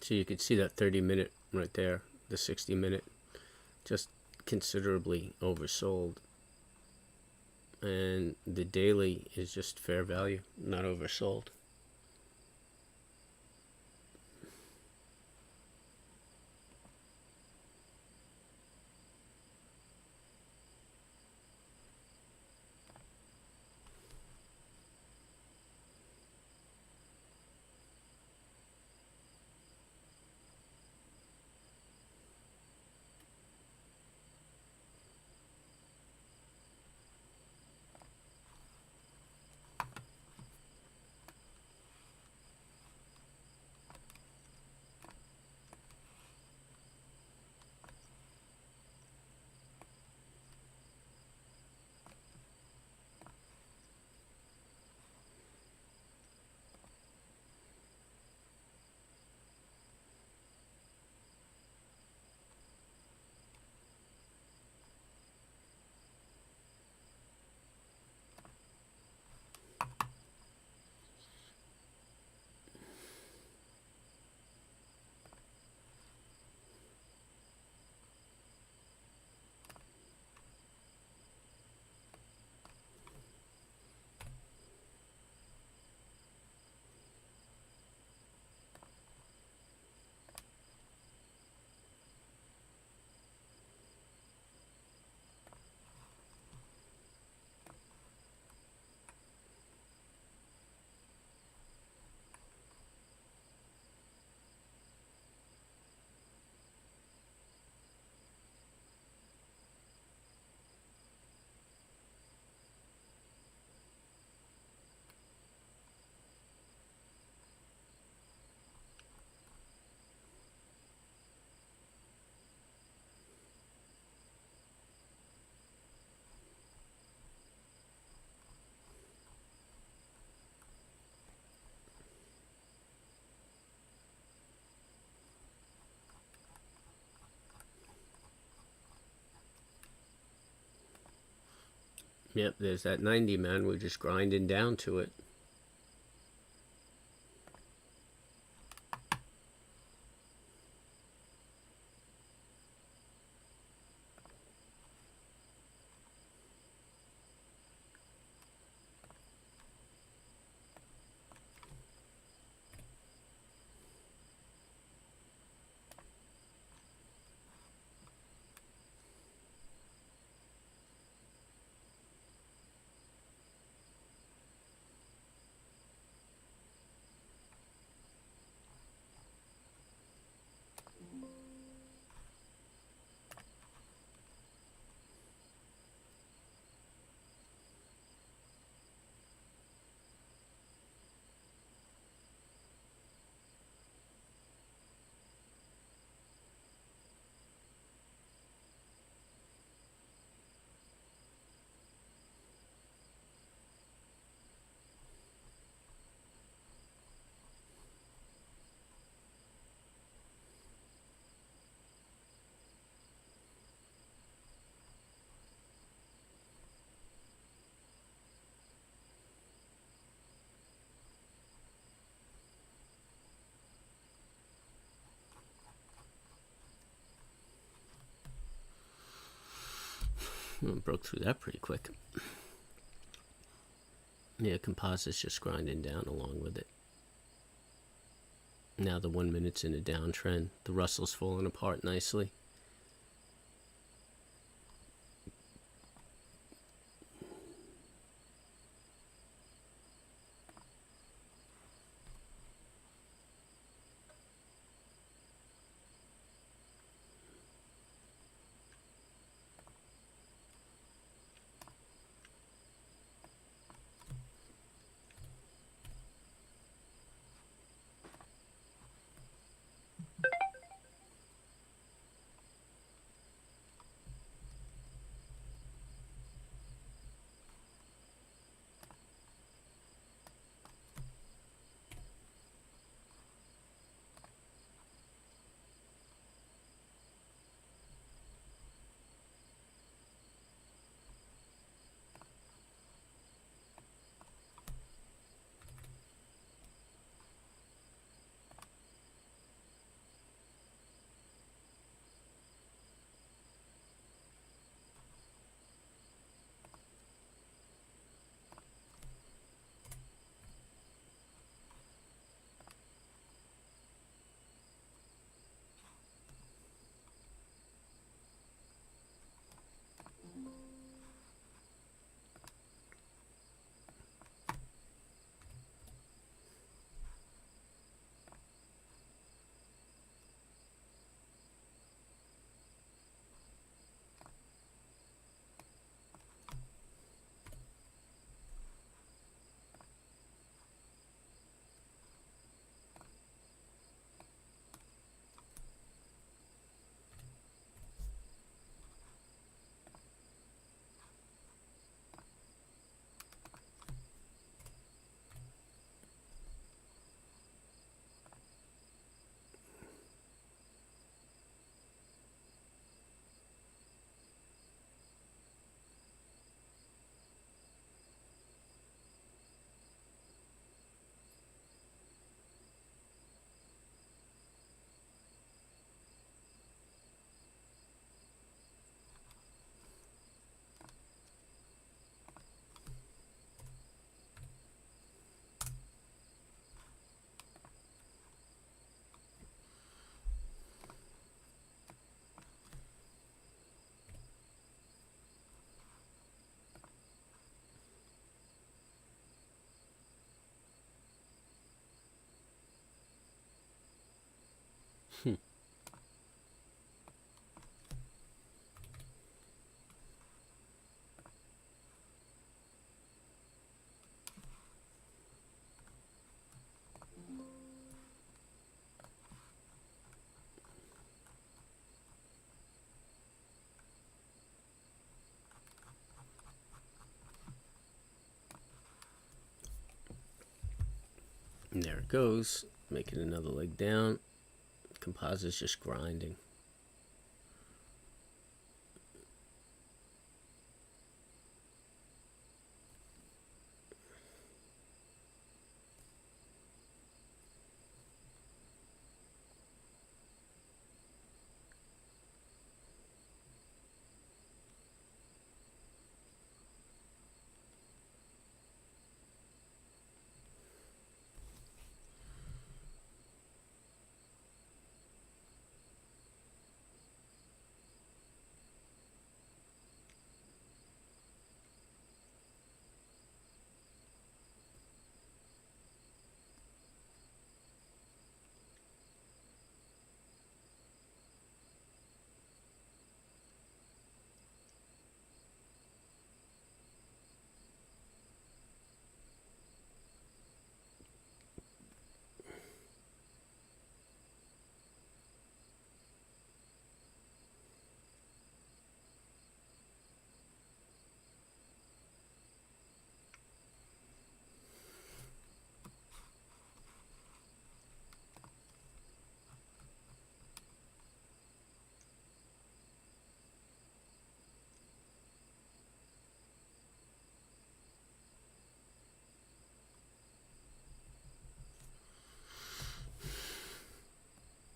So you could see that 30-minute right there, the 60-minute, just considerably oversold. And the daily is just fair value, not oversold. Yep, there's that 90, man. We're just grinding down to it. Broke through that pretty quick. Yeah, composite's just grinding down along with it. Now the 1 minute's in a downtrend. The Russell's falling apart nicely. And there it goes, making another leg down. Composite's just grinding.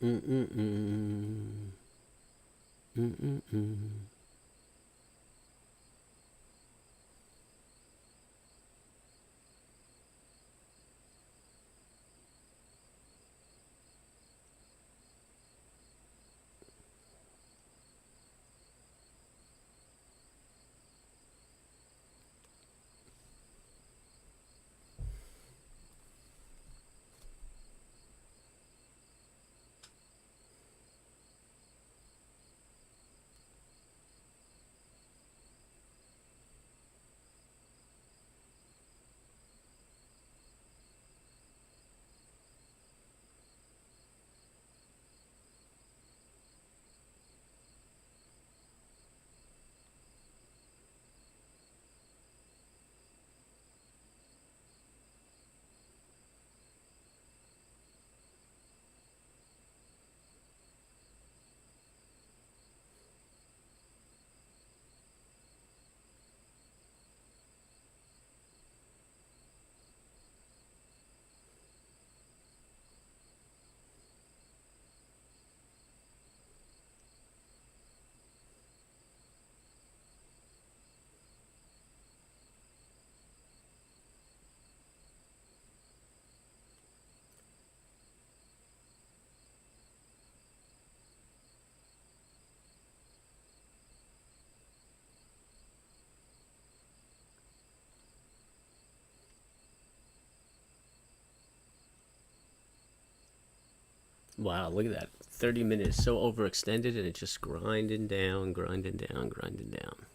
Mm-mm-mm. Mm-mm-mm. Wow, look at that. 30 minutes so overextended and it's just grinding down, grinding down, grinding down.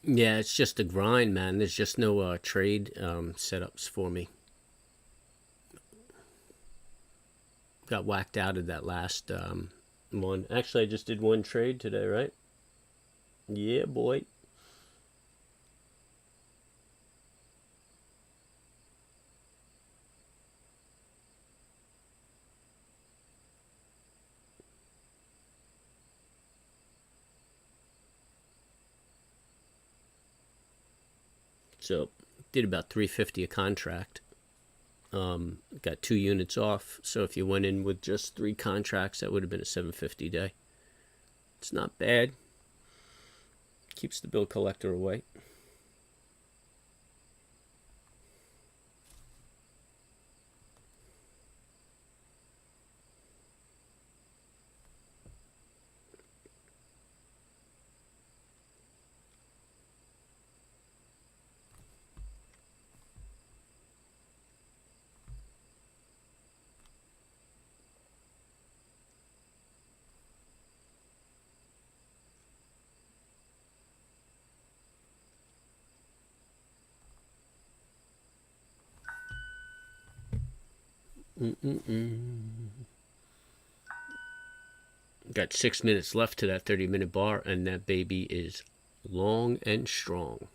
Yeah, it's just a grind, man. There's just no trade setups for me. Got whacked out of that last one. Actually, I just did one trade today, right? Yeah, boy. So did about 350 a contract. Got 2 units off. So if you went in with just 3 contracts, that would have been a 750 day. It's not bad. Keeps the bill collector away. Got 6 minutes left to that 30-minute bar, and that baby is long and strong.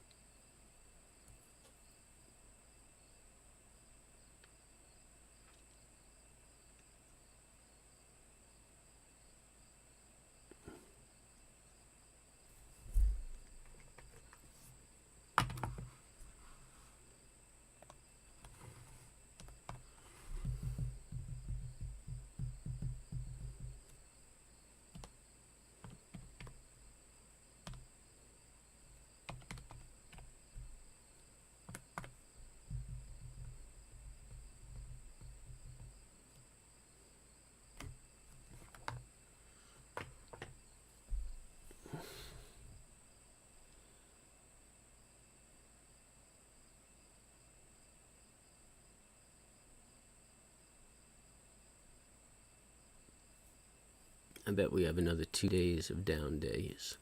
I bet we have another 2 days of down days.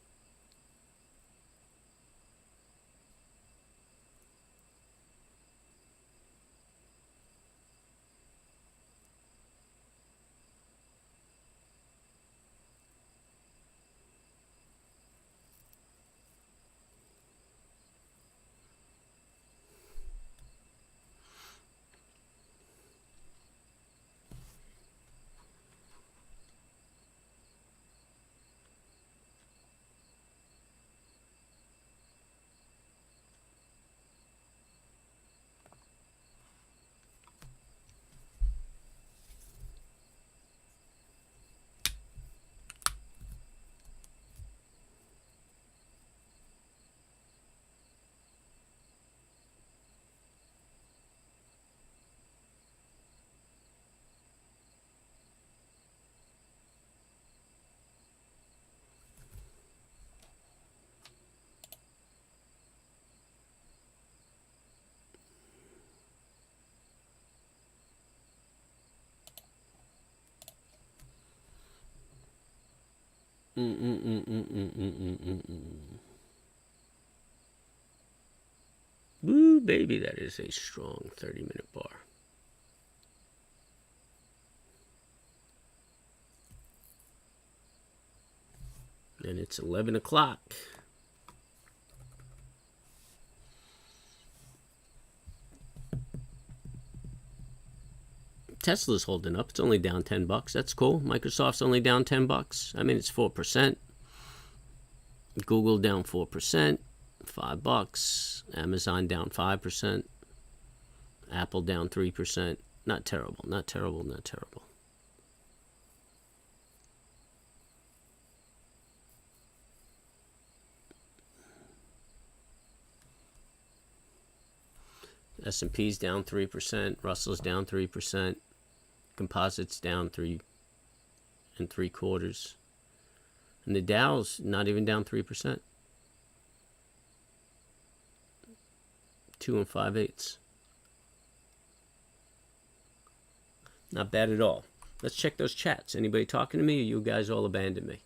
Woo, baby, that is a strong 30-minute bar. And it's 11 o'clock. Tesla's holding up. It's only down $10. That's cool. Microsoft's only down $10. I mean, it's 4%. Google down 4%, $5. Amazon down 5%. Apple down 3%. Not terrible. Not terrible. Not terrible. S&P's down 3%. Russell's down 3%. Composites down 3 3/4. And the Dow's not even down 3%. 2 5/8. Not bad at all. Let's check those chats. Anybody talking to me, or you guys all abandoned me?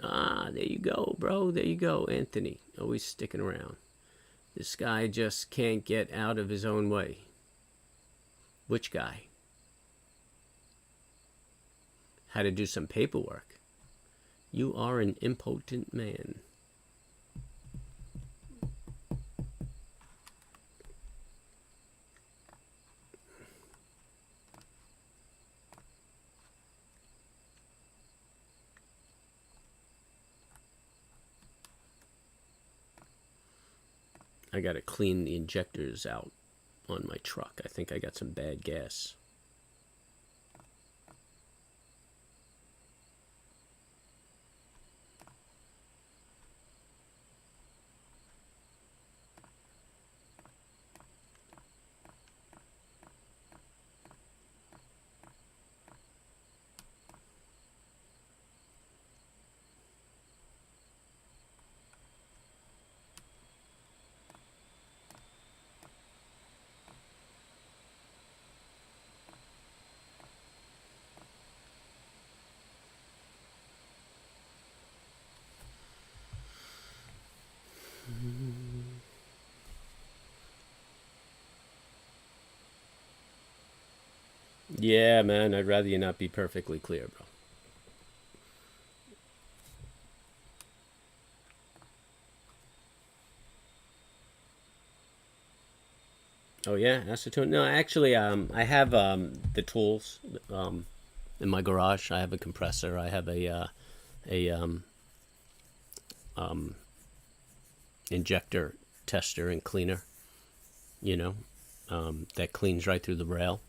Ah, there you go, bro. There you go, Anthony. Always sticking around. This guy just can't get out of his own way. Which guy? Had to do some paperwork. You are an impotent man. I gotta clean the injectors out on my truck. I think I got some bad gas. Yeah, man, I'd rather you not be perfectly clear, bro. Oh yeah, acetone. No, actually, I have the tools um, in my garage. I have a compressor. I have a injector tester and cleaner. You know, that cleans right through the rail.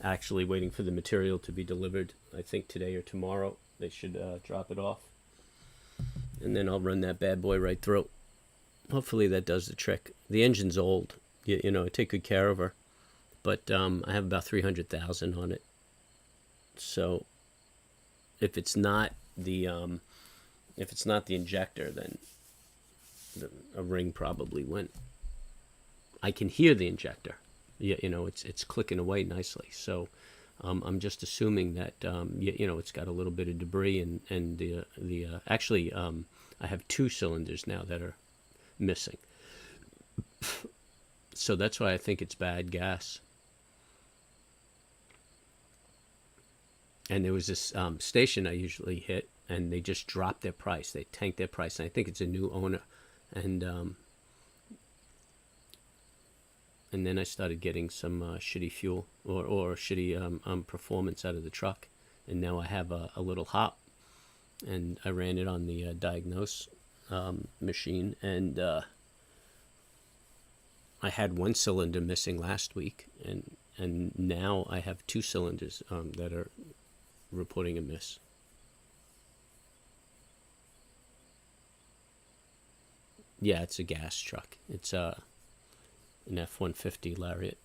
Actually, waiting for the material to be delivered. I think today or tomorrow they should drop it off, and then I'll run that bad boy right through. Hopefully that does the trick. The engine's old. You know, I take good care of her, but I have about 300,000 on it. So if it's not the injector, then a ring probably went. I can hear the injector. Yeah, you know, it's clicking away nicely. So I'm just assuming that you know, it's got a little bit of debris, and the actually I have two cylinders now that are missing. So that's why I think it's bad gas. And there was this station I usually hit, and they just dropped their price. They tanked their price, and I think it's a new owner. And then I started getting some shitty fuel or shitty performance out of the truck, and now I have a little hop, and I ran it on the diagnose machine, and I had one cylinder missing last week, and now I have two cylinders that are reporting a miss. Yeah, it's a gas truck. It's an F-150 Lariat.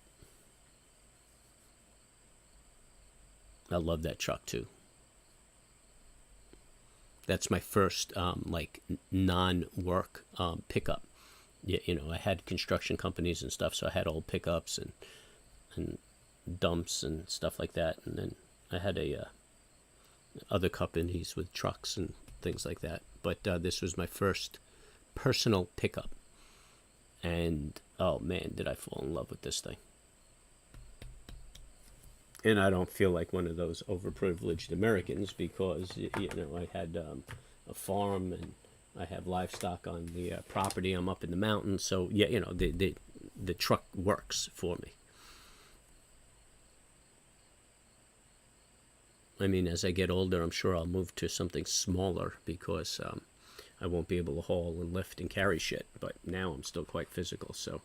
I love that truck too. That's my first like non-work pickup. Yeah, you know, I had construction companies and stuff, so I had old pickups and dumps and stuff like that, and then I had other companies with trucks and things like that. But this was my first personal pickup, and oh man, did I fall in love with this thing. And I don't feel like one of those overprivileged Americans because you know, I had a farm, and I have livestock on the property. I'm up in the mountains, so yeah, you know, the truck works for me. I mean, as I get older, I'm sure I'll move to something smaller because I won't be able to haul and lift and carry shit. But now I'm still quite physical, so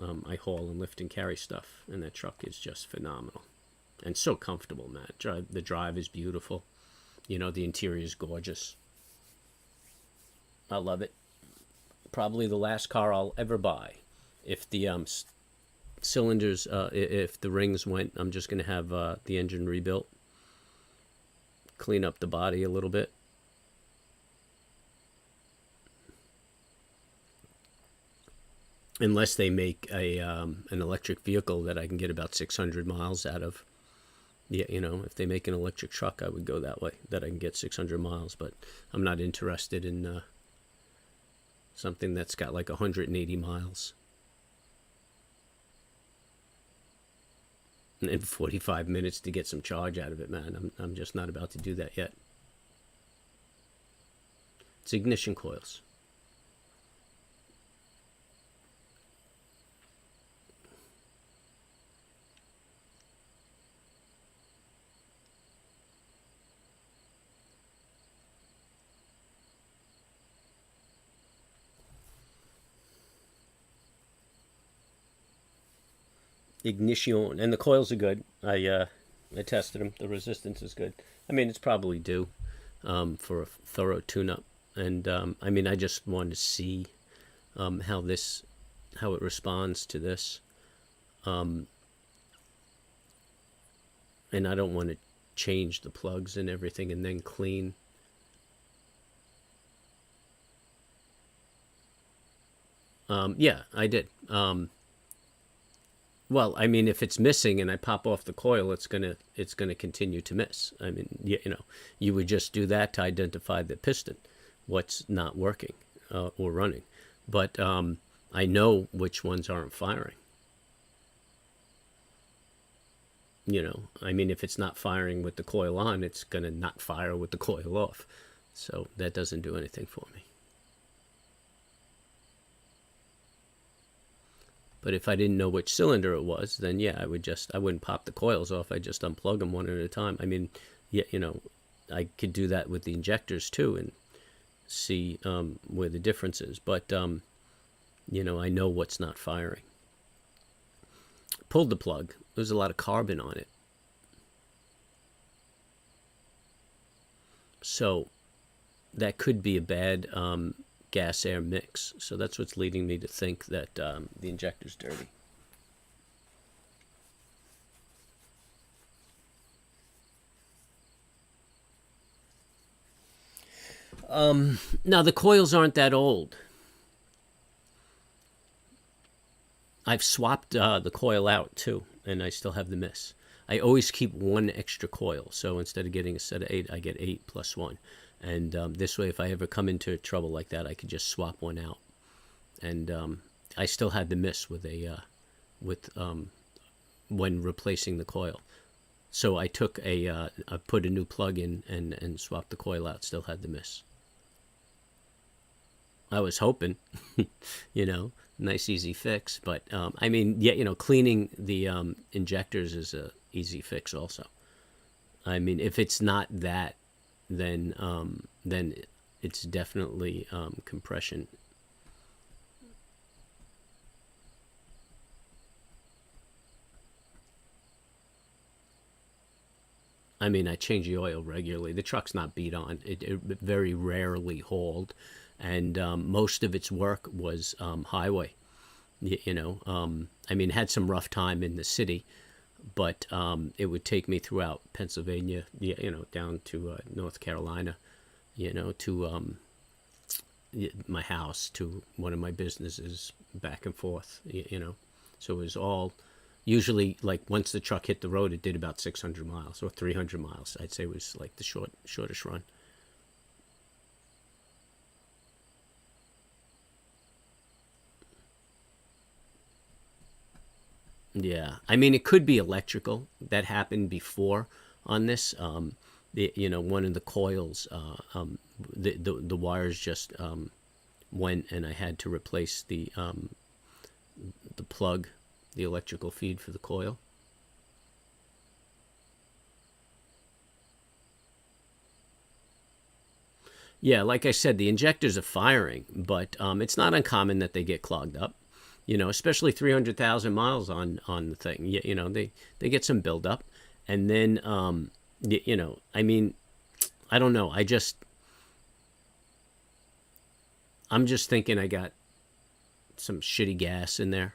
I haul and lift and carry stuff, and that truck is just phenomenal and so comfortable, man. The drive is beautiful. You know, the interior is gorgeous. I love it. Probably the last car I'll ever buy. If the cylinders, if the rings went, I'm just going to have the engine rebuilt, clean up the body a little bit. Unless they make an electric vehicle that I can get about 600 miles out of. Yeah, you know, if they make an electric truck, I would go that way, that I can get 600 miles. But I'm not interested in something that's got like 180 miles. And 45 minutes to get some charge out of it, man. I'm just not about to do that yet. It's ignition coils. Ignition, and the coils are good. I tested them. The resistance is good. I mean, it's probably due for a thorough tune-up. And I mean, I just wanted to see how it responds to this. And I don't want to change the plugs and everything and then clean. Yeah, I did. Well, I mean, if it's missing and I pop off the coil, it's gonna continue to miss. I mean, you know, you would just do that to identify the piston, what's not working or running. But I know which ones aren't firing. I mean, if it's not firing with the coil on, it's going to not fire with the coil off. So that doesn't do anything for me. But if I didn't know which cylinder it was, then yeah, I wouldn't pop the coils off. I just unplug them one at a time. I mean, yeah, I could do that with the injectors too and see where the difference is. But I know what's not firing. Pulled the plug. There's a lot of carbon on it. So that could be a bad gas-air mix. So that's what's leading me to think that the injector's dirty. Now, the coils aren't that old. I've swapped the coil out too, and I still have the miss. I always keep one extra coil, so instead of getting a set of 8, I get 8 plus 1. And this way, if I ever come into trouble like that, I could just swap one out. And I still had the miss with when replacing the coil. So I took I put a new plug in and swapped the coil out. Still had the miss. I was hoping, nice easy fix. But I mean, yeah, cleaning the injectors is a easy fix also. I mean, if it's not that, then it's definitely compression. I mean, I change the oil regularly. The truck's not beat on. It very rarely hauled, and most of its work was highway. I mean, had some rough time in the city, but it would take me throughout Pennsylvania, down to North Carolina, to my house, to one of my businesses, back and forth, So it was all, usually, like, once the truck hit the road, it did about 600 miles or 300 miles. I'd say was like the shortest run. Yeah, I mean, it could be electrical. That happened before on this. One of the coils, the wires just went, and I had to replace the plug, the electrical feed for the coil. Yeah, like I said, the injectors are firing, but it's not uncommon that they get clogged up. Especially 300,000 miles on the thing. They get some buildup, and then I mean, I don't know. I'm just thinking I got some shitty gas in there,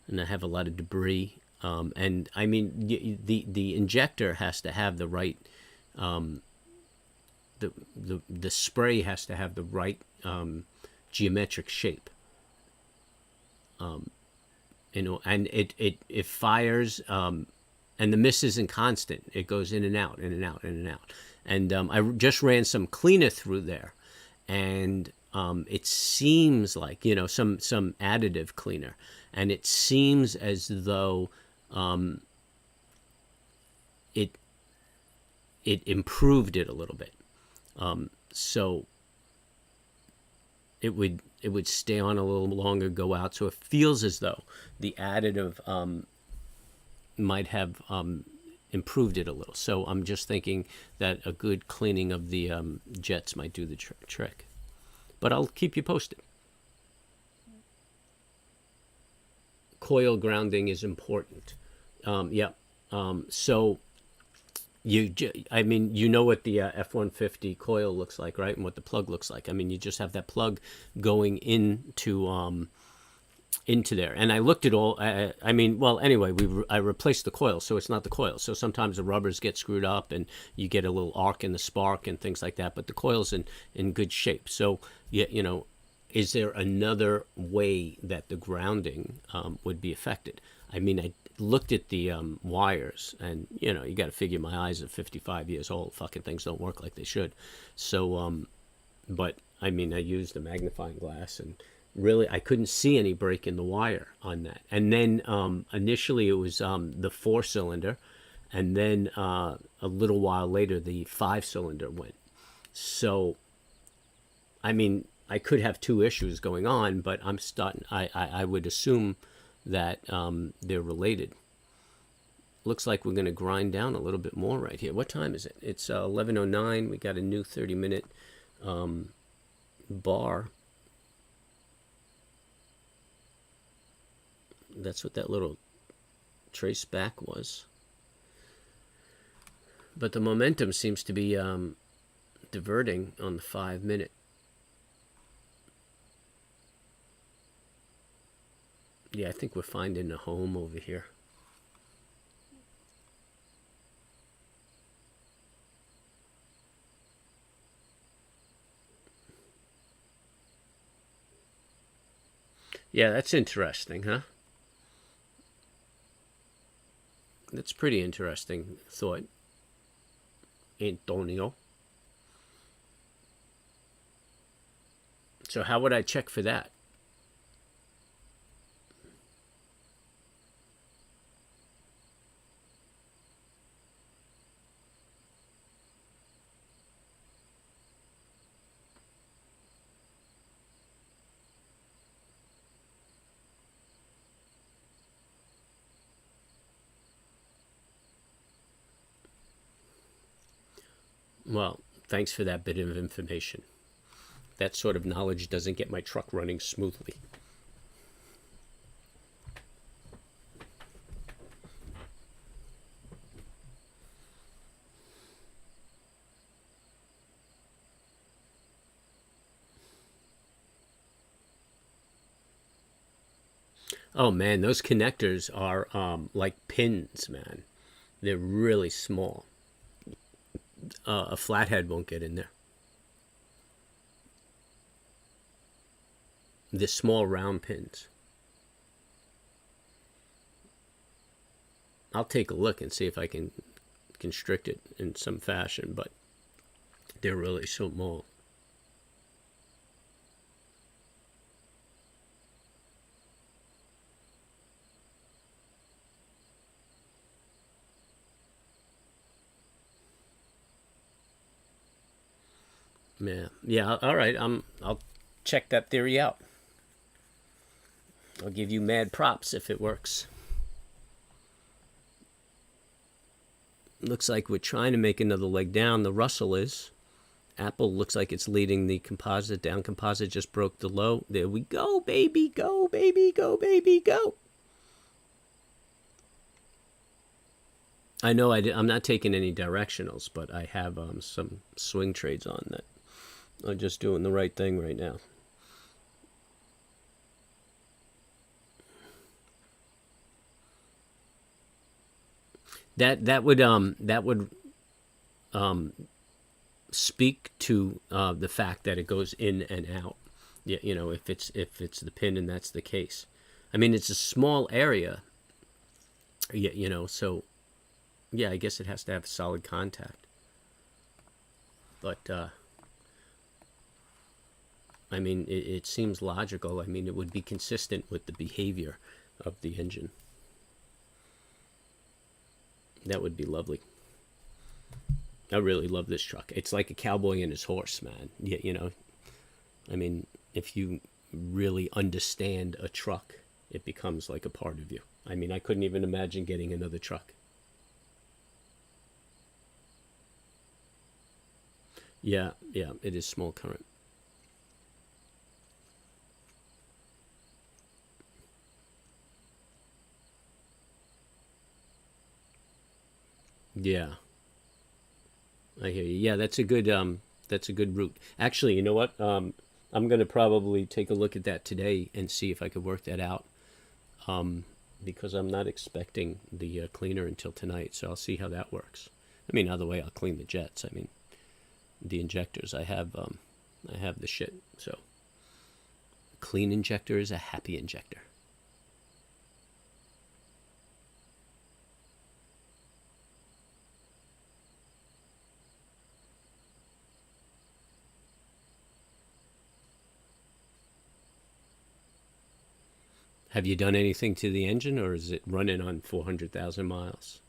and I have a lot of debris. And I mean, the injector has to have the right, the spray has to have the right geometric shape. And it fires, and the miss isn't constant. It goes in and out, in and out, in and out. And I just ran some cleaner through there, and it seems like some additive cleaner, and it seems as though it improved it a little bit. So it would stay on a little longer, go out. So it feels as though the additive might have improved it a little. So I'm just thinking that a good cleaning of the jets might do the trick. But I'll keep you posted. Coil grounding is important. Yeah. So I mean, what the F-150 coil looks like, right? And what the plug looks like. I mean, you just have that plug going into there. And I looked at all, I mean, well, anyway, I replaced the coil, so it's not the coil. So sometimes the rubbers get screwed up and you get a little arc in the spark and things like that, but the coil's in good shape. So, is there another way that the grounding would be affected? I mean, I looked at the wires, and you got to figure my eyes are 55 years old. Fucking things don't work like they should. So, but I mean, I used a magnifying glass, and really, I couldn't see any break in the wire on that. And then initially, it was the 4-cylinder, and then a little while later the 5-cylinder went. So, I mean, I could have two issues going on, but I'm starting. I would assume that they're related. Looks like we're going to grind down a little bit more right here. What time is it? It's 11:09. We got a new 30-minute bar. That's what that little trace back was. But the momentum seems to be diverting on the 5-minute. Yeah, I think we're finding a home over here. Yeah, that's interesting, huh? That's pretty interesting thought, Antonio. So how would I check for that? Well, thanks for that bit of information. That sort of knowledge doesn't get my truck running smoothly. Oh man, those connectors are like pins, man. They're really small. A flathead won't get in there. The small round pins. I'll take a look and see if I can constrict it in some fashion, but they're really small. Yeah. All right. I'll check that theory out. I'll give you mad props if it works. Looks like we're trying to make another leg down. The Russell is. Apple looks like it's leading the composite down. Composite just broke the low. There we go, baby. Go, baby. Go, baby. Go. I know I'm not taking any directionals, but I have some swing trades on that. I'm just doing the right thing right now. That would speak to the fact that it goes in and out. You know, if it's the pin and that's the case. I mean, it's a small area. You know, so yeah, I guess it has to have solid contact. But I mean, it seems logical. I mean, it would be consistent with the behavior of the engine. That would be lovely. I really love this truck. It's like a cowboy and his horse, man. You know, I mean, if you really understand a truck, it becomes like a part of you. I mean, I couldn't even imagine getting another truck. Yeah, it is small current. Yeah, I hear you. Yeah, that's a good route. Actually, you know what? I'm gonna probably take a look at that today and see if I could work that out. Because I'm not expecting the cleaner until tonight, so I'll see how that works. I mean, either way, I'll clean the jets. I mean, the injectors. I have the shit. So, clean injector is a happy injector. Have you done anything to the engine, or is it running on 400,000 miles?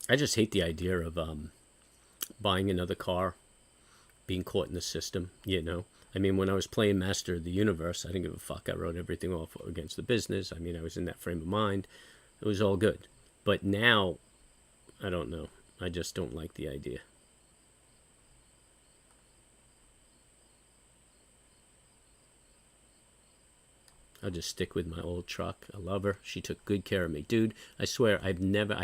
I just hate the idea of buying another car, being caught in the system, you know. I mean, when I was playing Master of the Universe, I didn't give a fuck. I wrote everything off against the business. I mean, I was in that frame of mind. It was all good. But now, I don't know. I just don't like the idea. I'll just stick with my old truck. I love her. She took good care of me. Dude, I swear, I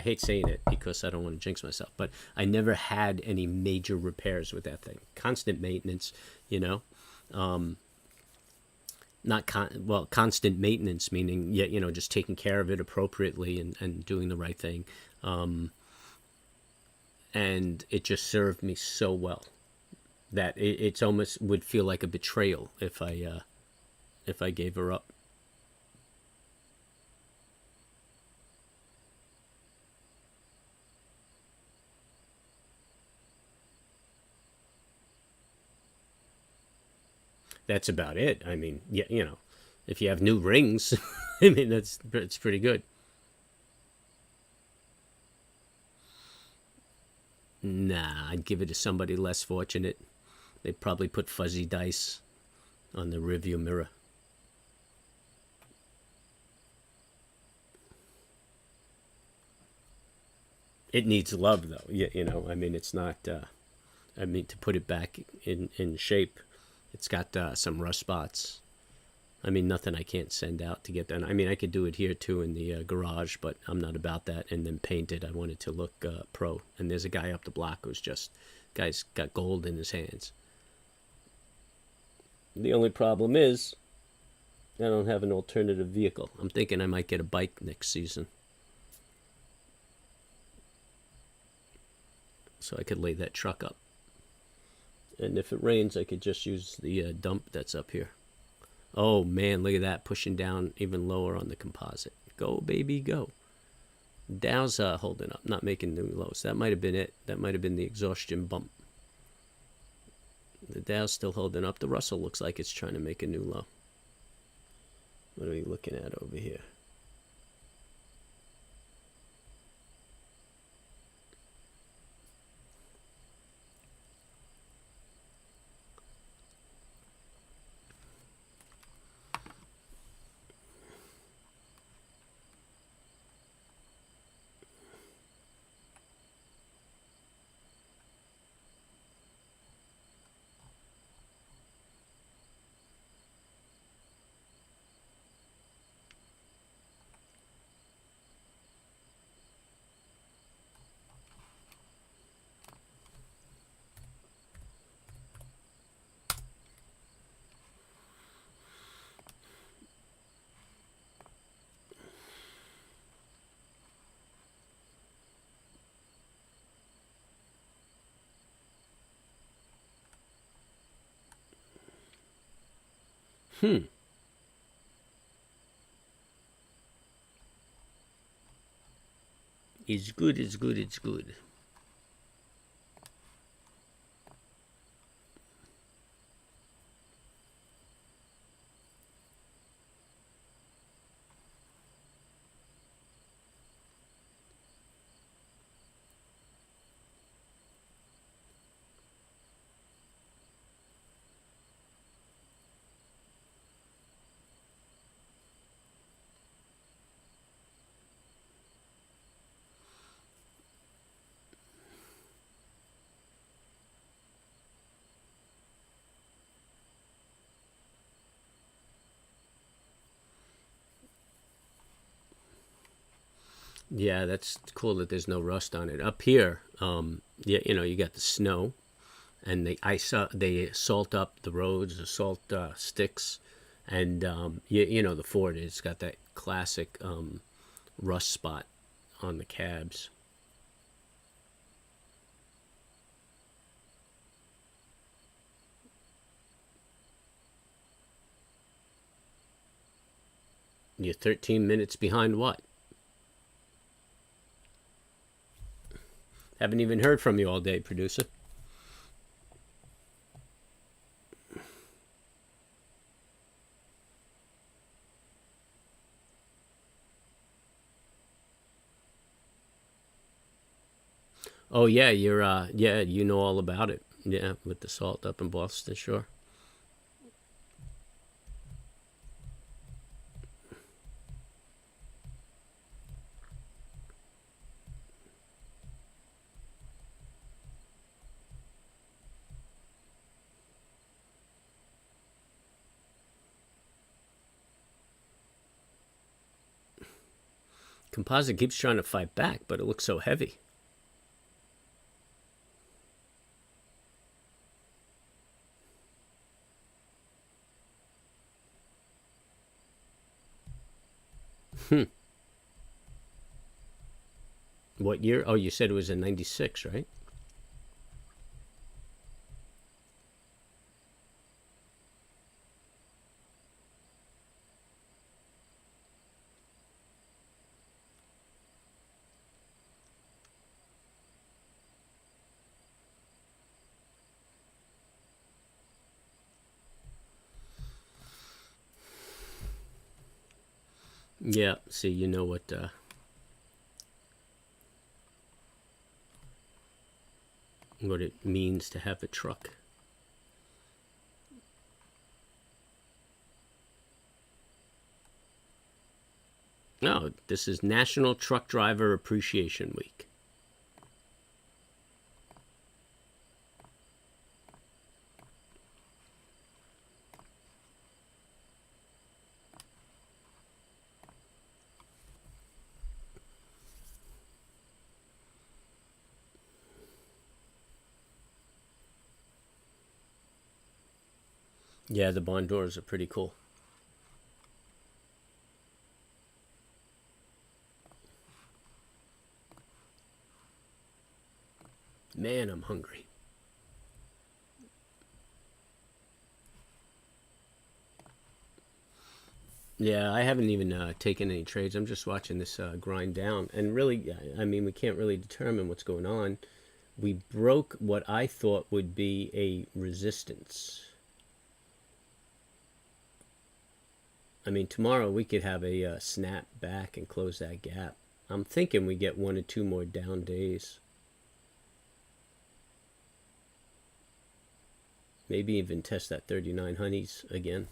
hate saying it because I don't want to jinx myself, but I never had any major repairs with that thing. Constant maintenance, you know? Constant maintenance, meaning, yeah, you know, just taking care of it appropriately and doing the right thing. And it just served me so well that it's almost would feel like a betrayal if I gave her up. That's about it. I mean, yeah, you know, if you have new rings, I mean, it's pretty good. Nah, I'd give it to somebody less fortunate. They'd probably put fuzzy dice on the rearview mirror. It needs love, though. You know, I mean, it's not. I mean, to put it back in shape, it's got some rust spots. I mean, nothing I can't send out to get done. I mean, I could do it here too in the garage, but I'm not about that. And then paint it. I want it to look pro. And there's a guy up the block who's just, guy's got gold in his hands. The only problem is, I don't have an alternative vehicle. I'm thinking I might get a bike next season, so I could lay that truck up. And if it rains, I could just use the dump that's up here. Oh man, look at that, pushing down even lower on the composite. Go, baby, go. Dow's holding up, not making new lows. That might have been it. That might have been the exhaustion bump. The Dow's still holding up. The Russell looks like it's trying to make a new low. What are we looking at over here? Hmm. It's good, it's good, it's good. Yeah, that's cool that there's no rust on it. Up here, yeah, you know, you got the snow, and they salt up the roads, the salt sticks, and you know the Ford has got that classic rust spot on the cabs. You're 13 minutes behind what? Haven't even heard from you all day, producer. Oh yeah, you're yeah, you know all about it. Yeah, with the salt up in Boston, sure. Composite keeps trying to fight back, but it looks so heavy. Hmm. What year? Oh, you said it was in '96, right? Yeah. See, you know what it means to have a truck. No, this is National Truck Driver Appreciation Week. Yeah, the barn doors are pretty cool. Man, I'm hungry. Yeah, I haven't even taken any trades. I'm just watching this grind down. And really, I mean, we can't really determine what's going on. We broke what I thought would be a resistance. I mean, tomorrow we could have a snap back and close that gap. I'm thinking we get 1 or 2 more down days. Maybe even test that 39 honeys again.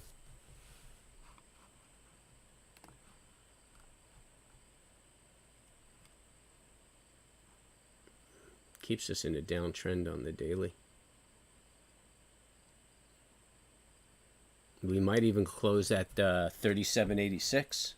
Keeps us in a downtrend on the daily. We might even close at 37.86.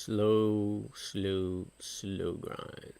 Slow, slow, slow grind.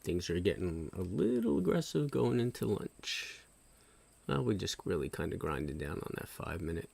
Things are getting a little aggressive going into lunch. Well, we just really kind of grinded down on that 5 minute.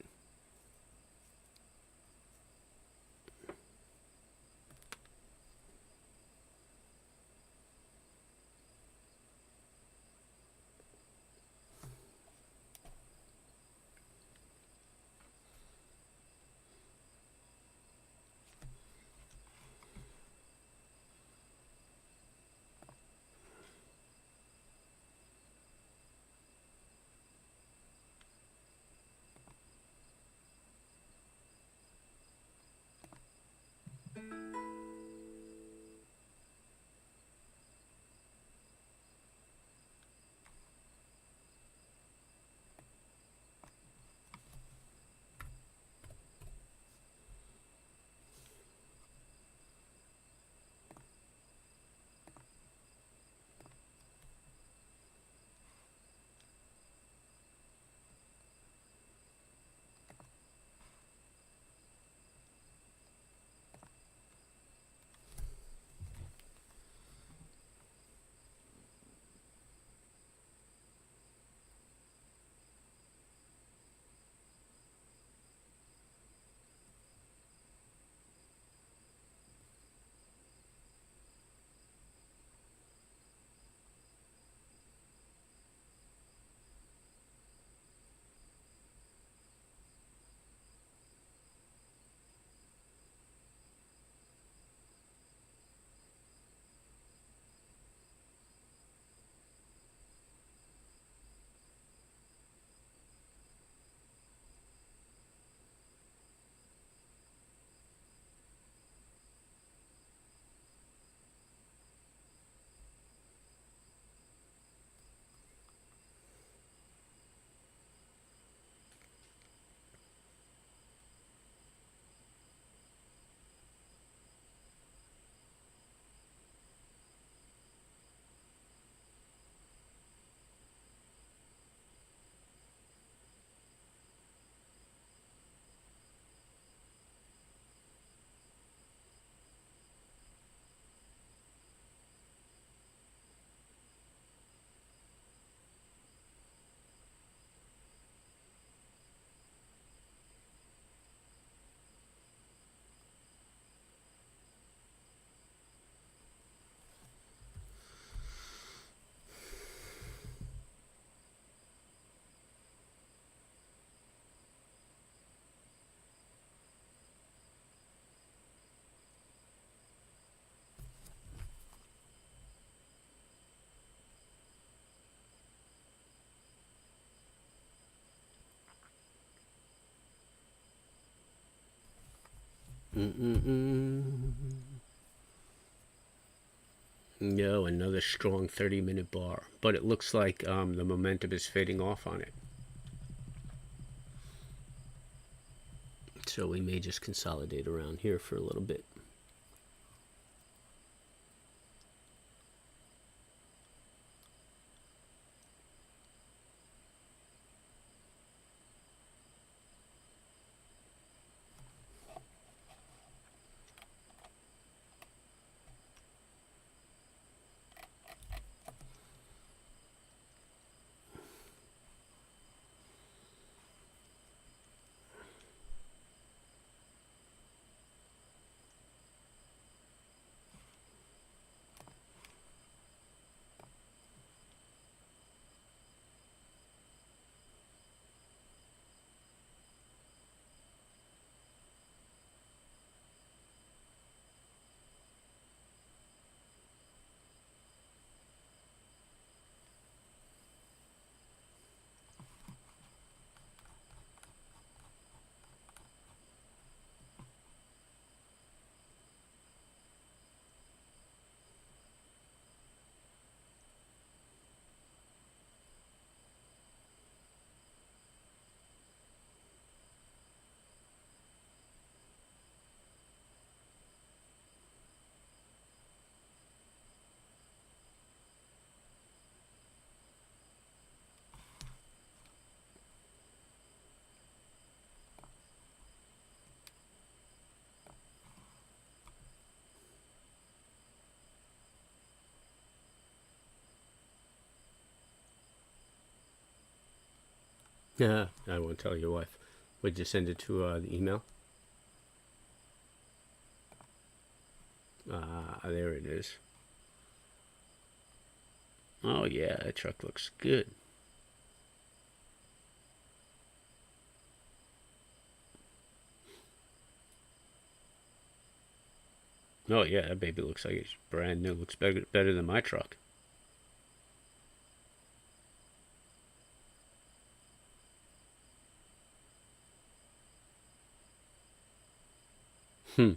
No, another strong 30-minute bar. But it looks like the momentum is fading off on it. So we may just consolidate around here for a little bit. Yeah, I won't tell your wife. Would you send it to the email? There it is. Oh yeah, that truck looks good. Oh yeah, that baby looks like it's brand new. Looks better than my truck. Hmm.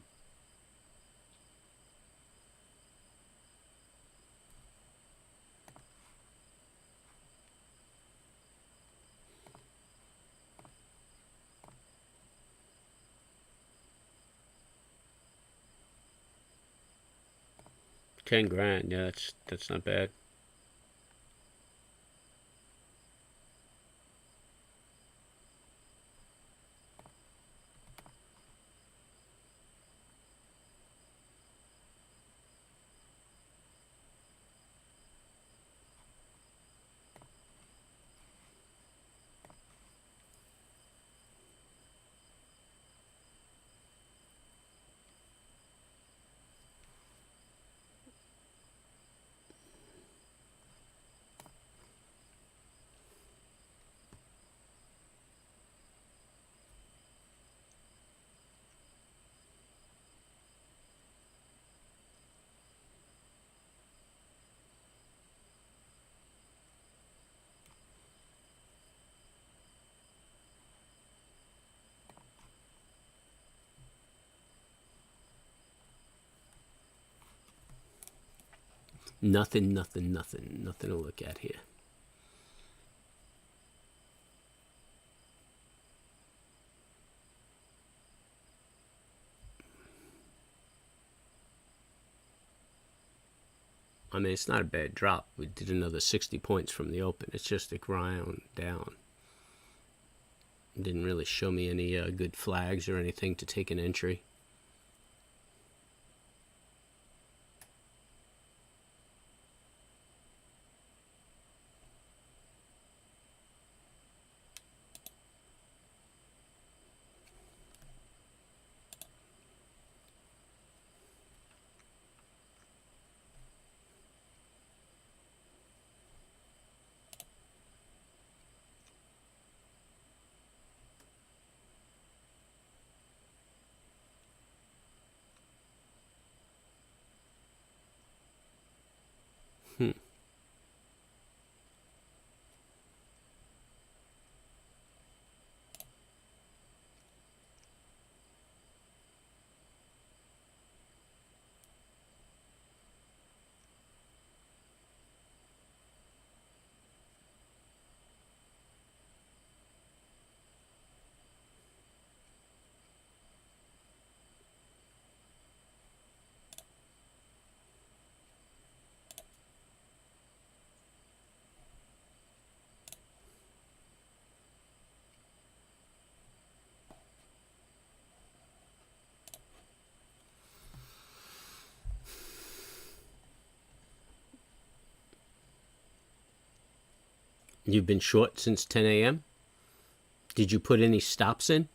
10 grand. Yeah, that's not bad. Nothing to look at here. I mean, it's not a bad drop. We did another 60 points from the open. It's just a ground down. It didn't really show me any good flags or anything to take an entry. Hmm. You've been short since 10 a.m.? Did you put any stops in?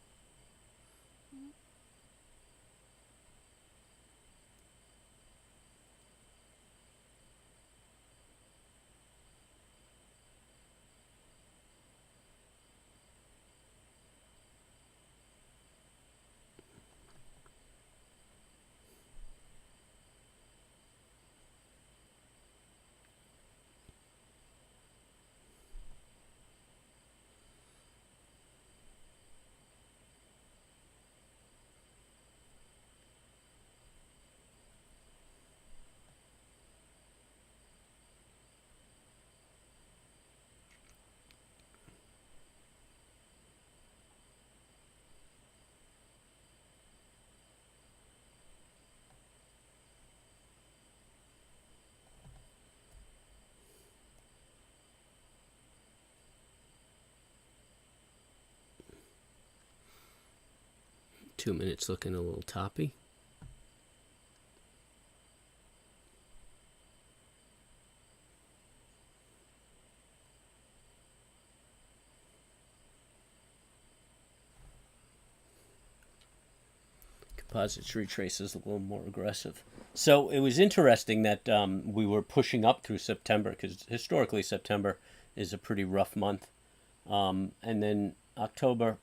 Two minutes looking a little toppy. Composites retrace is a little more aggressive. So it was interesting that we were pushing up through September, because historically September is a pretty rough month. And then October,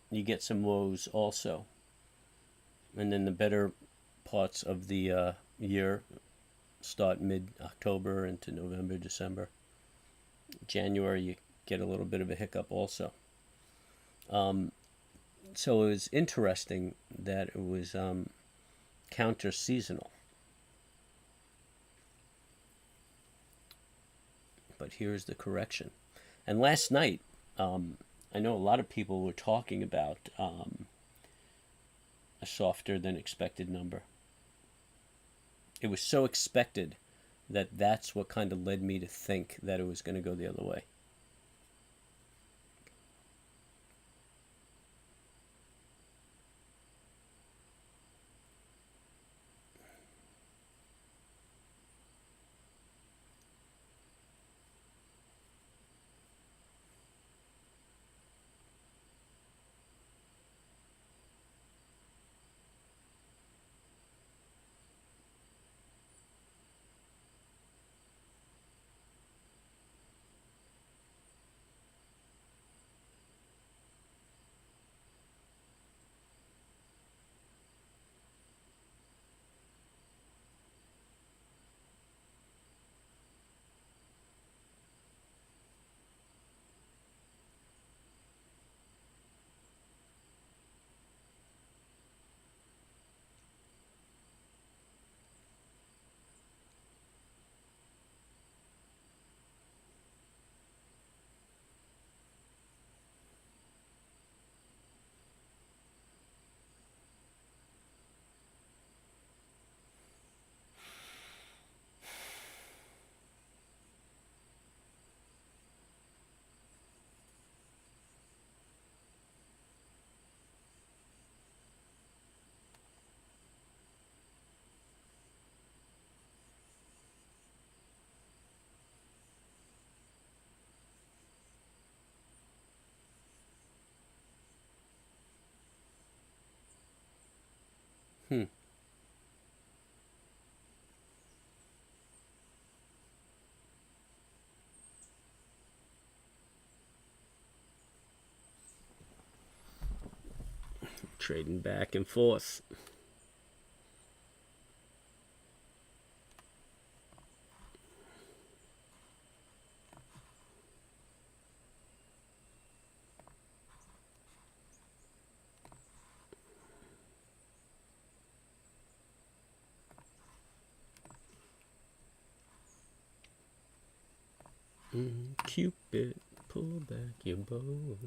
you get some woes also. And then the better parts of the year start mid-October into November, December. January, you get a little bit of a hiccup also. So it was interesting that it was counter-seasonal. But here's the correction. And last night, I know a lot of people were talking about a softer than expected number. It was so expected that that's what kind of led me to think that it was going to go the other way. Hmm. Trading back and forth. Cupid, pull back your bow.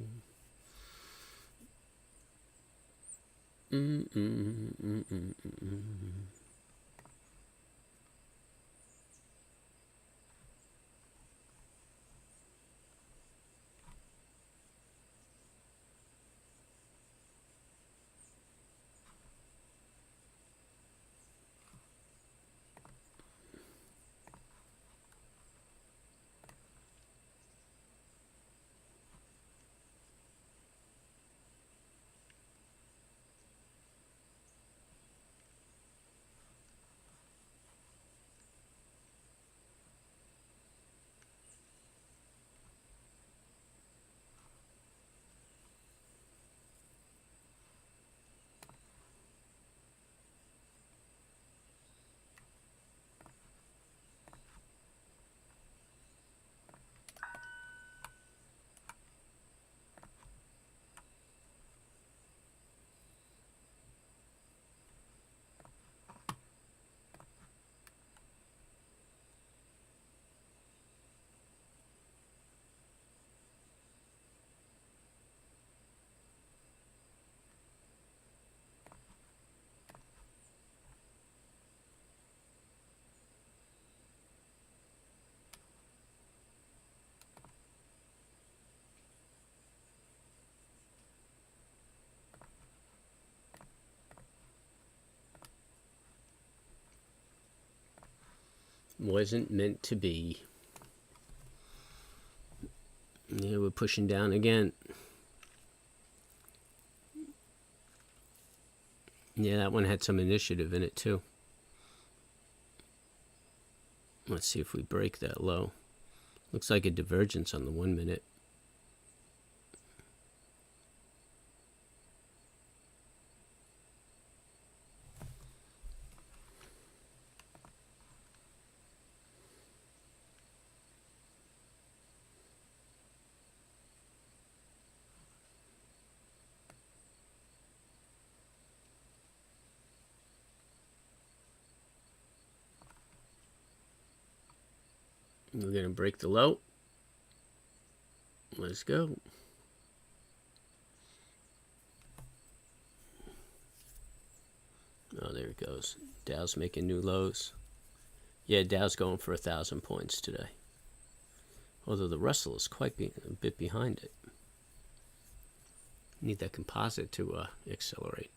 Wasn't meant to be. Yeah, we're pushing down again. Yeah, that one had some initiative in it too. Let's see if we break that low. Looks like a divergence on the 1 minute. We're going to break the low. Let's go. Oh, there it goes. Dow's making new lows. Yeah, Dow's going for 1,000 points today. Although the Russell is quite a bit behind it. Need that composite to accelerate.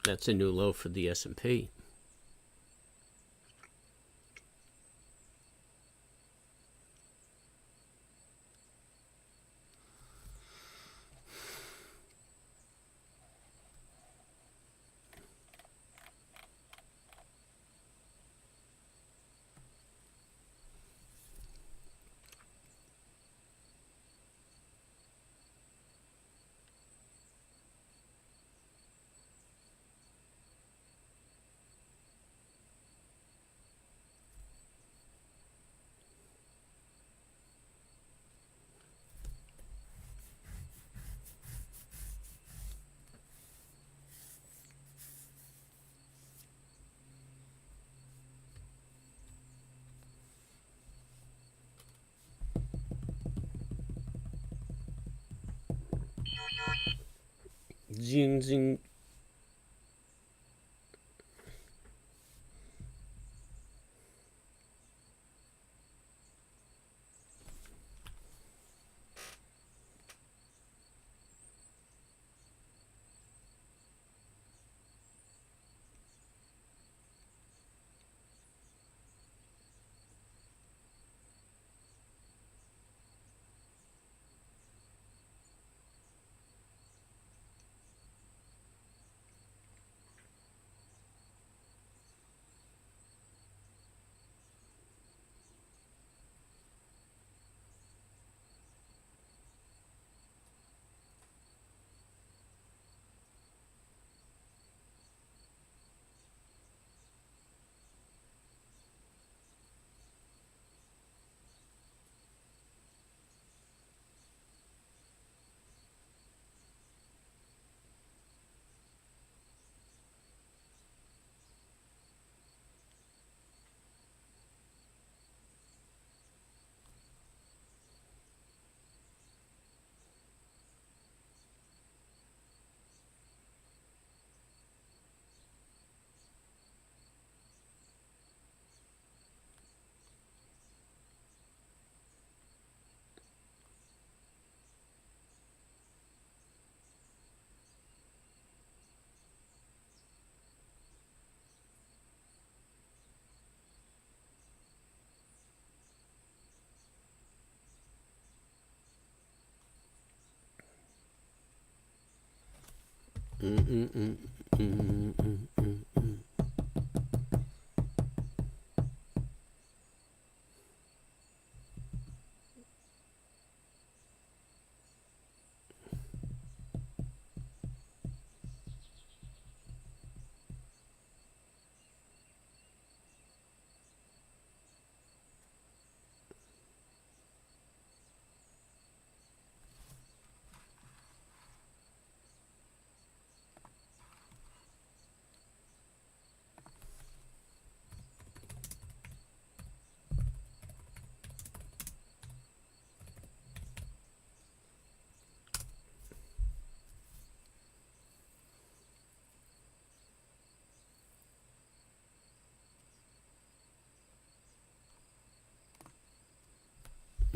That's a new low for the S&P. Zing, zing.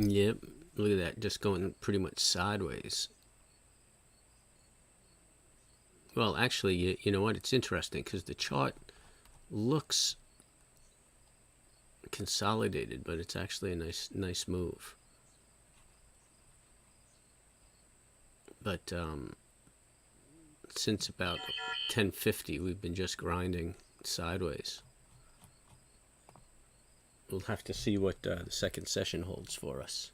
Yep, look at that, just going pretty much sideways. Well, actually, you know what? It's interesting because the chart looks consolidated, but it's actually a nice move. But since about 1050, we've been just grinding sideways. We'll have to see what the second session holds for us.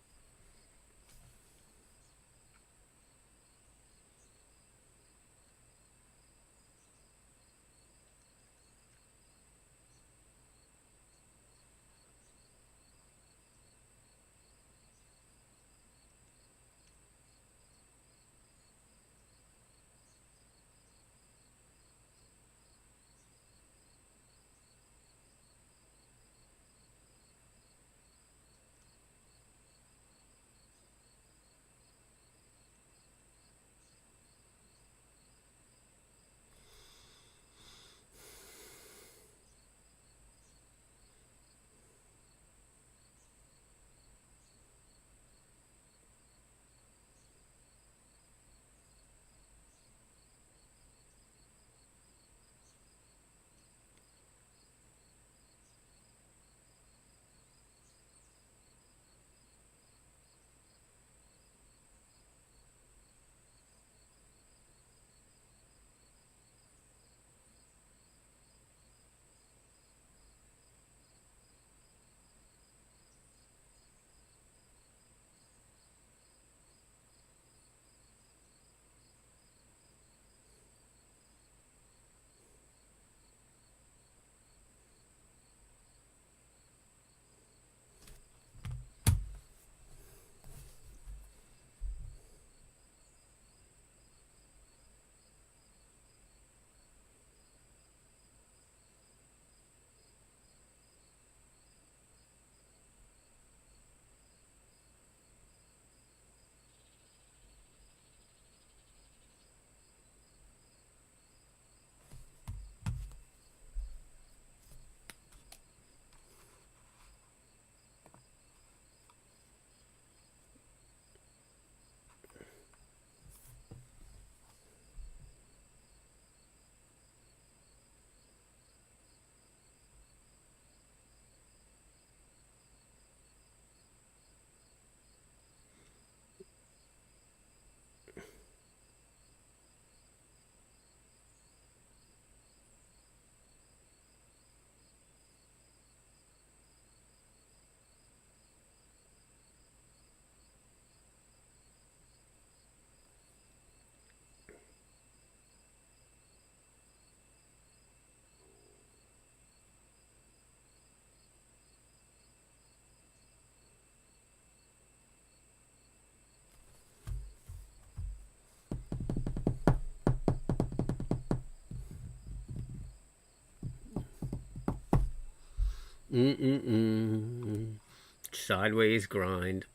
Sideways grind.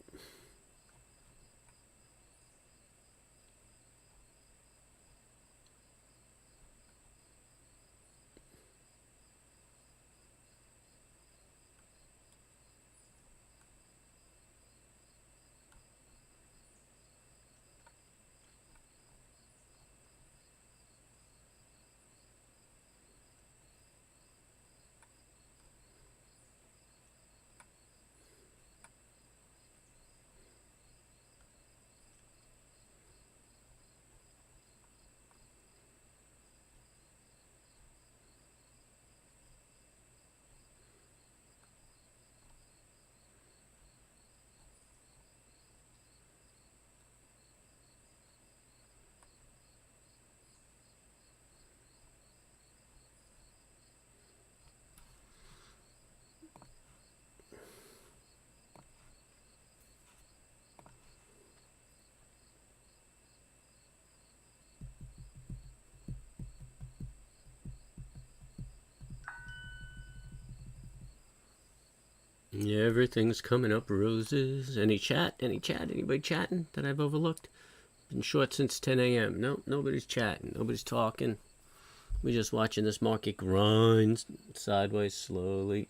Yeah, everything's coming up roses. Any chat? Anybody chatting that I've overlooked? Been short since 10 a.m. No, nobody's chatting. Nobody's talking. We're just watching this market grind sideways slowly.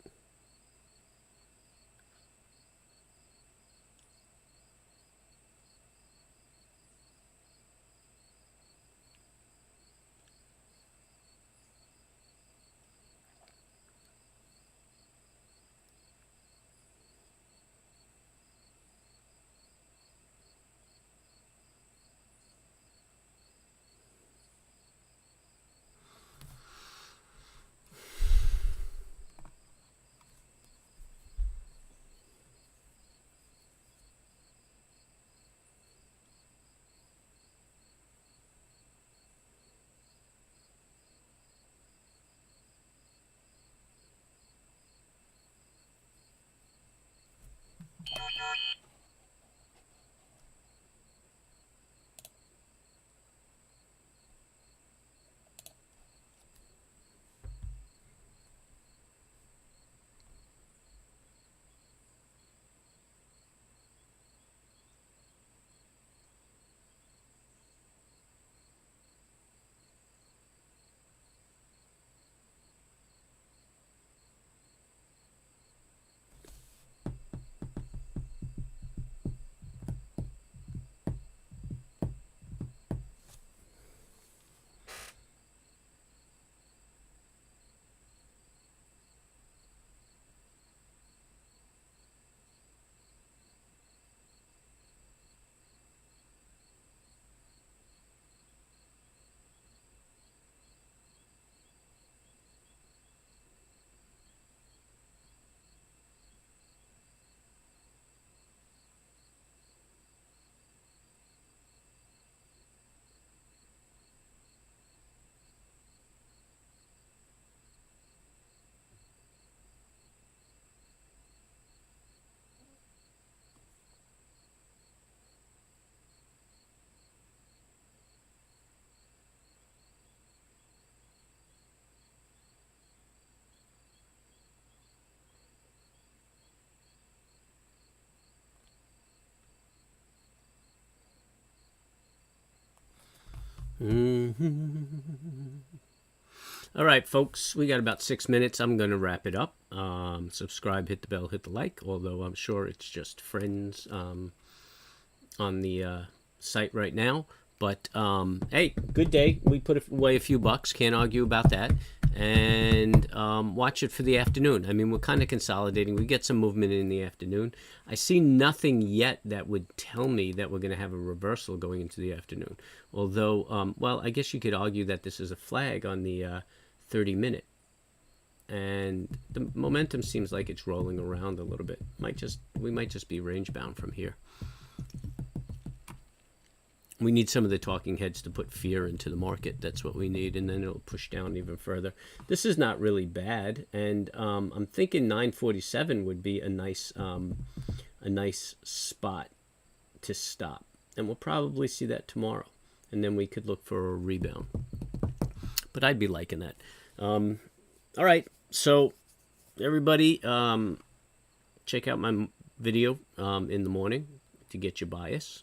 All right, folks, we got about 6 minutes. I'm going to wrap it up. Subscribe, hit the bell, hit the like, although I'm sure it's just friends on the site right now. But hey, good day. We put away a few bucks. Can't argue about that. And watch it for the afternoon. I mean, we're kind of consolidating. We get some movement in the afternoon. I see nothing yet that would tell me that we're going to have a reversal going into the afternoon. Although, well, I guess you could argue that this is a flag on the 30-minute. And the momentum seems like it's rolling around a little bit. We might just be range bound from here. We need some of the talking heads to put fear into the market. That's what we need, and then it'll push down even further. This is not really bad, and I'm thinking 947 would be a nice spot to stop, and we'll probably see that tomorrow, and then we could look for a rebound. But I'd be liking that. All right, so everybody, check out my video in the morning to get your bias.